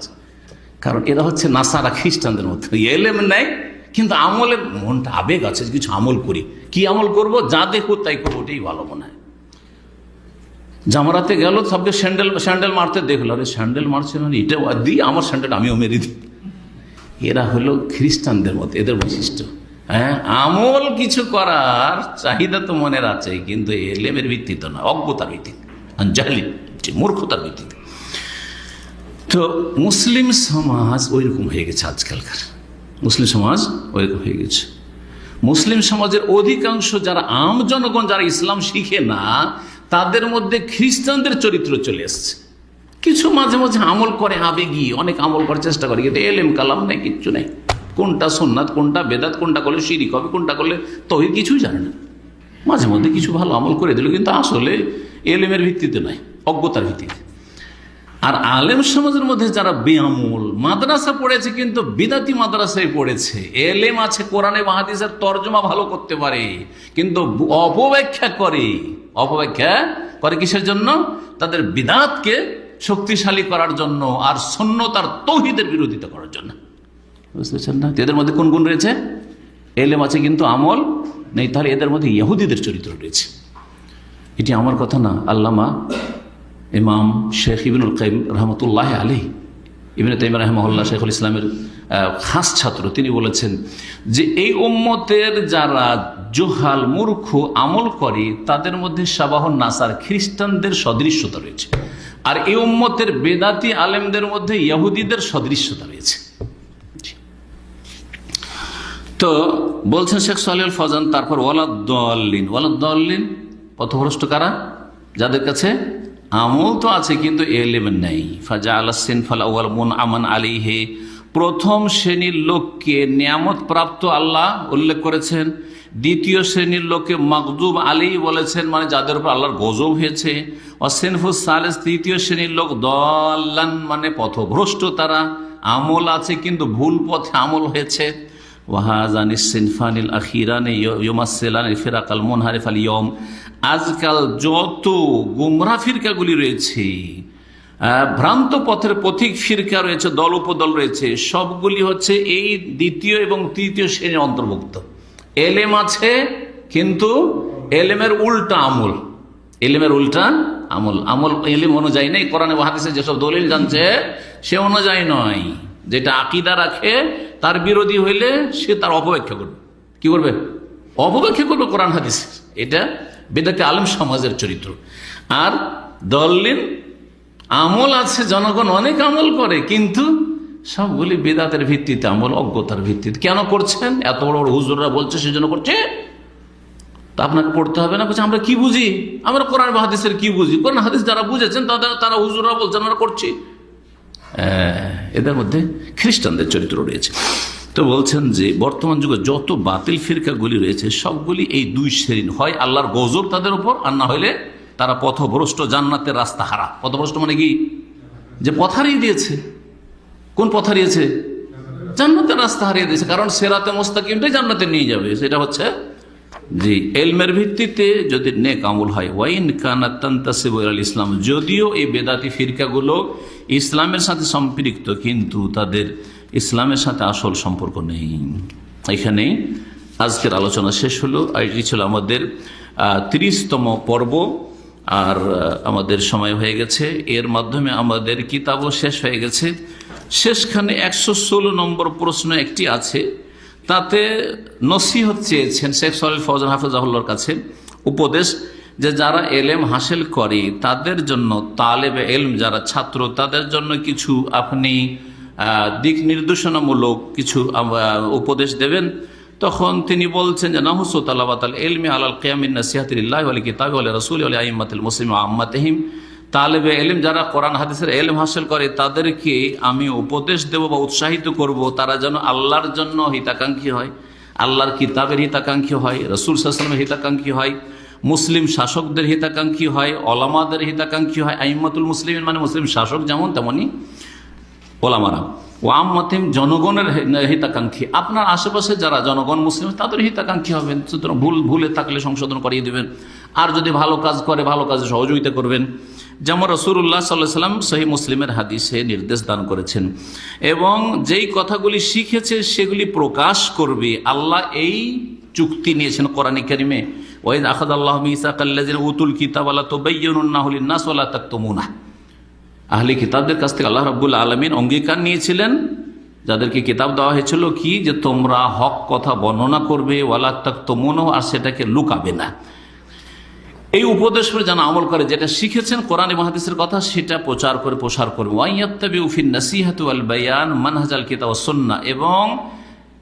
কারণ এরা হচ্ছে নাসারা, খ্রিস্টানদের মতো এলেম নেয় কিন্তু আমলের মনটা আবেগ আছে, কিছু আমল করি। কি আমল করব? যা দেখো তাই করবো, ওটাই ভালো মনে হয়। জামারাতে গেল, সবকে স্যান্ডেল মারতে দেখলো, আরে স্যান্ডেল মারছে মানে এটা দিই, আমার স্যান্ডেল আমিও মেরে দিই। এরা হলো খ্রিস্টানদের মতো, এদের বৈশিষ্ট্য। হ্যাঁ, আমল কিছু করার চাহিদা তো মনের আছে, কিন্তু এলেমের ভিত্তিতে না, অজ্ঞতার ভিত্তিতে, মূর্খতার ভিত্তিতে। তো মুসলিম সমাজ ওইরকম হয়ে গেছে আজকালকার, মুসলিম সমাজ ওইরকম হয়ে গেছে। মুসলিম সমাজের অধিকাংশ যারা আম জনগণ, যারা ইসলাম শিখে না, তাদের মধ্যে খ্রিস্টানদের চরিত্র চলে এসছে। কিছু মাঝে মাঝে আমল করে, আবেগী অনেক আমল করার চেষ্টা করে, কিন্তু এলেম কালাম নেই, কিচ্ছু নেই। কোনটা সুন্নাত, কোনটা বেদাত, কোনটা করলে শিরিক হবে, কোনটা করলে তৌহিদ, কিছুই জানে না। মাঝে মধ্যে কিছু ভালো আমল করে দিল, কিন্তু আসলে এলেমের ভিত্তিতে নয়, অজ্ঞতার ভিত্তিতে। আর আলেম সমাজের মধ্যে যারা বেআমল, মাদ্রাসা পড়েছে কিন্তু বিদাতি মাদ্রাসায় পড়েছে, এলেম আছে, কোরআনে হাদিসের তর্জমা ভালো করতে পারে, কিন্তু অপব্যাখ্যা করে কিসের জন্য? তাদের বিদাতকে শক্তিশালী করার জন্য, আর সুন্নাত তাওহীদের বিরোধিতা করার জন্য। বুঝতে পারছেন না? এদের মধ্যে কোন গুণ রয়েছে? এলেম আছে কিন্তু আমল নেই। তাহলে এদের মধ্যে ইহুদিদের চরিত্র রয়েছে। এটি আমার কথা না, আল্লামা ইমাম শেখ ইবনুল কাইয়িম রহমতুল্লাহ আলাইহি, ইবনে তাইমিয়া রাহিমাহুল্লাহ, শেখুল ইসলামের খাস ছাত্র, তিনি বলেছেন যে এই উম্মতের যারা জোহাল, মূর্খ আমল করে, তাদের মধ্যে শাবাহুন নাসার, খ্রিস্টানদের সদৃশ্যতা রয়েছে, আর এই উম্মতের বেদাতি আলেমদের মধ্যে ইহুদিদের সদৃশ্যতা রয়েছে। তো বলছেন শেখ সালেহ ফৌজান, তারপর ওয়ালাদ-দাল্লিন, পথভ্রষ্ট কারা? যাদের কাছে আমল তো আছে কিন্তু এলেম নেই। ফাজাআলাস সিনফাল আউয়াল মুনআমান আলাইহি, প্রথম শ্রেণীর লোককে নিয়ামত প্রাপ্ত আল্লাহ উল্লেখ করেছেন। দ্বিতীয় শ্রেণীর লোককে মাগদুব আলাইহি বলেছেন, মানে যাদের উপর আল্লাহর গজব হয়েছে। ওয়াসিনফুস সালিস, তৃতীয় শ্রেণীর লোক দাল্লান, মানে পথভ্রষ্ট, তারা আমল আছে কিন্তু ভুল পথে আমল হয়েছে। ওয়াহাজানিস সিনফানিল আখিরানি ইউমাসসিলানি ফিরাকাল মুনহারিফাল ইয়ম, আজকাল যত গুমরাহ ফিরকাগুলি রয়েছে, ভ্রান্ত পথের পথিক ফিরকা রয়েছে, দল উপদল রয়েছে, সবগুলি হচ্ছে এই দ্বিতীয় এবং তৃতীয় শ্রেণীর অন্তর্ভুক্ত। এলেম আছে কিন্তু এলেমের উল্টা আমল, এলেমের উল্টা আমল, আমল এলেম অনুযায়ী নেই। কোরআনে হাদিসে যেসব দলিল জানছে সে অনুযায়ী নয়। যেটা আকীদা রাখে তার বিরোধী হইলে সে তার অপব্যাখ্যা করবে। কি করবে? অপব্যাখ্যা করবে কোরআন হাদিস। এটা বেদাতি আলেম সমাজের চরিত্র। আর দলিল আমল আছে, জনগণ অনেক আমল করে, কিন্তু সবগুলি বেদাতের ভিত্তিতে আমল, অজ্ঞতার ভিত্তিতে। কেন করছেন? এত বড় বড় হুজুররা বলছে সেজন্য করছে। তা আপনাকে পড়তে হবে না। বলছে আমরা কি বুঝি? আমরা কোরআন হাদিসের কি বুঝি? কোরআন হাদিস যারা বুঝেছেন তারা হুজুররা বলছেন আমরা করছি। এদের মধ্যে খ্রিস্টানদের চরিত্র রয়েছে। তো বলছেন যে বর্তমান যুগে যত বাতিল ফিরকাগুলি রয়েছে সবগুলি এই দুই শ্রেণী, হয় আল্লাহর গজব তাদের উপর, আর না হইলে তারা পথভ্রষ্ট, জান্নাতের রাস্তা হারা। পথভ্রষ্ট মানে কি? যে পথ হারিয়ে দিয়েছে। কোন পথ হারিয়েছে? জান্নাতের রাস্তা হারিয়ে দিয়েছে। কারণ সিরাতে মুস্তাকিমটাই জান্নাতে নিয়ে যাবে। সেটা হচ্ছে জি এলমের ভিত্তিতে যদি নেক আমল হয়। ওয়াইন কানাত তানতাসিবু ইলাল ইসলাম, যদিও এই বেদাতি ফিরকাগুলো ইসলামের সাথে সম্পৃক্ত, কিন্তু তাদের ইসলামের সাথে আসল সম্পর্ক নেই। এখানেই আজকের আলোচনা শেষ হলো। এটি ছিল আমাদের 30তম পর্ব, আর আমাদের সময় হয়ে গেছে। এর মাধ্যমে আমাদের কিতাবও শেষ হয়ে গেছে। শেষখানে 116 নম্বর প্রশ্ন একটি আছে, তাতে নসিহত চেয়েছেন শেখ সালেহ ফৌজান হাফিজাহুল্লাহর কাছে, উপদেশ, যে যারা এলেম হাসিল করে তাদের জন্য, তালেবে এলম যারা ছাত্র, তাদের জন্য কিছু আপনি দিক নির্দেশনামূলক কিছু উপদেশ দেবেন। তখন তিনি বলছেন যে নাহুসু তালাবাতাল ইলমি আলাল কিয়ামিন নাসিহাতিল্লাহি ওয়া লিকিতাবি ওয়া লিরাসূলি ওয়া লিআইম্মাতিল মুসলিমিন ওয়া আম্মাতিহিম, তালেবে এলম যারা কোরআন হাদিসের এলম হাসিল করে তাদেরকে আমি উপদেশ দেব বা উৎসাহিত করব, তারা যেন আল্লাহর জন্য হিতাকাঙ্ক্ষী হয়, আল্লাহর কিতাবের হিতাকাঙ্ক্ষী হয়, রাসূল সাল্লাল্লাহু আলাইহি ওয়াসাল্লামের হিতাকাঙ্ক্ষী হয়, মুসলিম শাসকদের হিতাকাঙ্ক্ষী হয়, ওলামাদের হিতাকাঙ্ক্ষী হয়। আইম্মাতুল মুসলিমিন মানে মুসলিম শাসক যেমন তেমনি ওলামারা, ও আম্মাতিহিম জনগণের হিতাকাঙ্ক্ষী, আপনার আশেপাশে যারা জনগণ মুসলিম তাদের হিতাকাঙ্ক্ষী হবেন। সুতরাং ভুলে থাকলে সংশোধন করিয়ে দেবেন, আর যদি ভালো কাজ করে ভালো কাজে সহযোগিতা করবেন। যেমন রাসূলুল্লাহ সাল্লাল্লাহু আলাইহি ওয়াসাল্লাম সহিহ মুসলিমের হাদিসে নির্দেশ দান করেছেন, এবং যেই কথাগুলি শিখেছে সেগুলি প্রকাশ করবে। আল্লাহ এই চুক্তি নিয়েছেন কোরআনে কারিমে, ওয়াইয আখাযাল্লাহু মিসাকাল্লাযিনা উতুল কিতাবা লা তুবায়্যিনুন্নাহু লিন-নাস ওয়া লা তাকতুমুনাহু, আহলে কিতাবদের কাছ থেকে আল্লাহ রাব্বুল আলামিন অঙ্গীকার নিয়েছিলেন যাদেরকে কিতাব দেওয়া হয়েছিল কি, যে তোমরা হক কথা বর্ণনা করবে, ওয়ালা তাকতুমুনহু, আর সেটাকে লুকাবে না। এই উপদেশ করে যেন আমল করে, যেটা শিখেছেন কোরআন এবং হাদিসের কথা সেটা প্রচার করে প্রসার করবে। ওয়াইয়াত্তাবিউ ফিন নাসিহাতি ওয়াল বায়ান মানহাজাল কিতাব ওয়াস সুন্নাহ, এবং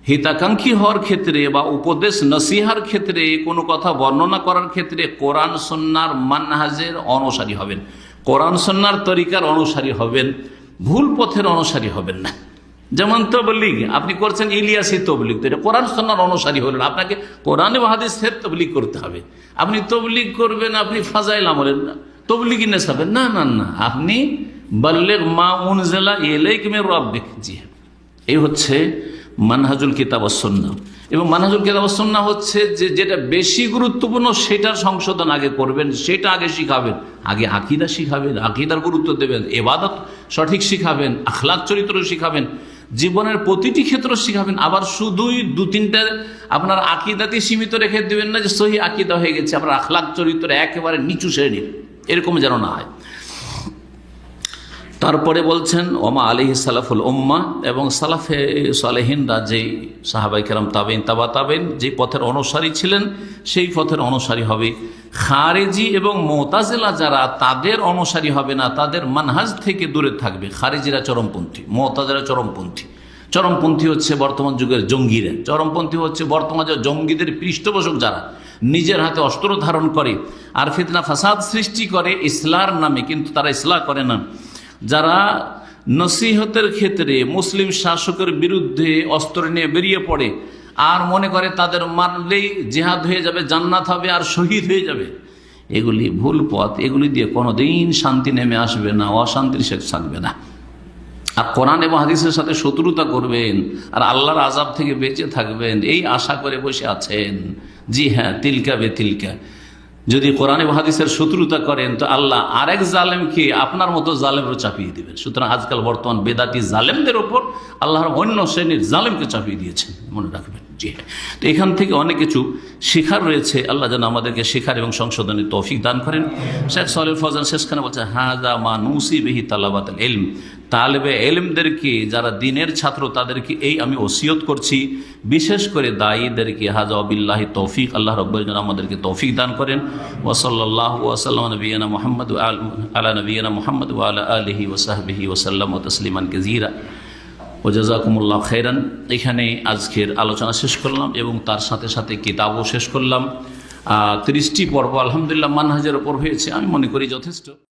হিতাকাঙ্ক্ষী হওয়ার ক্ষেত্রে বা উপদেশ নসিহার ক্ষেত্রে, কোনো কথা বর্ণনা করার ক্ষেত্রে কোরআন সুন্নাহর মানহাজের অনুসারী হবেন, কোরআন সুন্নাহর তরিকার অনুসারী হবেন, ভুল পথের অনুসারী হবেন না। যেমন তবলিগ আপনি করছেন, ইলিয়াসি তবলিগ, তো এটা কোরআন সুন্নাহর অনুসারী হলেন, আপনাকে কোরআন এবং হাদিসের তবলিগ করতে হবে। আপনি তবলিগ করবেন, আপনি ফাজাইল আমলের তবলিগি নেশাবেন, না না না, আপনি বাল্লিগ মা উনজিলা ইলাইকা মির রাব্বিক। জি হ্যাঁ, এই হচ্ছে মানহাজুল কিতাব ওয়াস সুন্নাহ। এবং মানহাজুল কিতাব ওয়াস সুন্নাহ হচ্ছে যে যেটা বেশি গুরুত্বপূর্ণ সেটার সংশোধন আগে করবেন, সেটা আগে শিখাবেন। আগে আকীদা শিখাবেন, আকীদার গুরুত্ব দেবেন, ইবাদত সঠিক শিখাবেন, আখলাক চরিত্র শিখাবেন, জীবনের প্রতিটি ক্ষেত্র শিখাবেন। আবার শুধুই দু তিনটা আপনার আকীদাতে সীমিত রেখে দেবেন না যে সহি আকীদা হয়ে গেছে, আপনার আখলাক চরিত্র একেবারে নিচু শ্রেণীর, এরকম যেন না হয়। তারপরে বলছেন ওমা আলাইহি সালাফুল উম্মাহ, এবং সালাফে সালেহিনরা, যেই সাহাবাই কেরাম, তাবেইন, তাবা তাবেইন, যে পথের অনুসারী ছিলেন সেই পথের অনুসারী হবে। খারেজি এবং মুতাজিলা যারা, তাদের অনুসারী হবে না, তাদের মানহাজ থেকে দূরে থাকবে। খারেজিরা চরমপন্থী, মুতাজিলা চরমপন্থী। চরমপন্থী হচ্ছে বর্তমান যুগের জঙ্গিরা, চরমপন্থী হচ্ছে বর্তমান জঙ্গিদের পৃষ্ঠপোষক, যারা নিজের হাতে অস্ত্র ধারণ করে আর ফিতনা ফাসাদ সৃষ্টি করে ইসলার নামে, কিন্তু তারা ইসলাহ করে না। যারা নসিহতের ক্ষেত্রে মুসলিম শাসকের বিরুদ্ধে অস্ত্র নিয়ে বেরিয়ে পড়ে আর মনে করে তাদের মারলেই জিহাদ হয়ে যাবে, জান্নাত হবে আর শহীদ হয়ে যাবে, এগুলি ভুল পথ। এগুলি দিয়ে কোনোদিন শান্তি নেমে আসবে না, অশান্তির শেষ থাকবে না। আর কোরআন এবং হাদিসের সাথে শত্রুতা করবেন আর আল্লাহর আযাব থেকে বেঁচে থাকবেন, এই আশা করে বসে আছেন। জি হ্যাঁ, তিলকা বে তিলকা। যদি কোরআন এবং হাদিসের শত্রুতা করেন তো আল্লাহ আরেক জালেমকে আপনার মতো জালেমরও চাপিয়ে দেবেন। সুতরাং আজকাল বর্তমান বেদাতি জালেমদের ওপর আল্লাহর অন্য শ্রেণীর জালেমকে চাপিয়ে দিয়েছেন, মনে রাখবেন। জি হ্যাঁ, তো এখান থেকে অনেক কিছু শেখার রয়েছে। আল্লাহ যেন আমাদেরকে শেখার এবং সংশোধনের তৌফিক দান করেন। শেখ সালেহ ফৌজান শেষখানে বলছে, হাযা মা নুসি বিহি তালাবাতুল ইলম, তালেবে ইলমদেরকে, যারা দিনের ছাত্র, তাদেরকে এই আমি ওসিয়ত করছি, বিশেষ করে দায়ীদেরকে। হাযা বিল্লাহি তৌফিক, আল্লাহ রাব্বুল যেন আমাদেরকে তৌফিক দান করেন। ওয়া সাল্লাল্লাহু ওয়া সাল্লামা নবিয়ানা মুহাম্মদ আলা নবিয়ানা মুহাম্মদ ওয়া আলা আলিহি ওয়া সাহবিহি ওয়া সাল্লাম তাসলিমান কাসীরা। ও জাযাকুমুল্লাহ খাইরান। এখানে আজকের আলোচনা শেষ করলাম এবং তার সাথে সাথে কিতাবও শেষ করলাম। 30টি পর্ব আলহামদুলিল্লাহ মানহাজের ওপর হয়েছে, আমি মনে করি যথেষ্ট।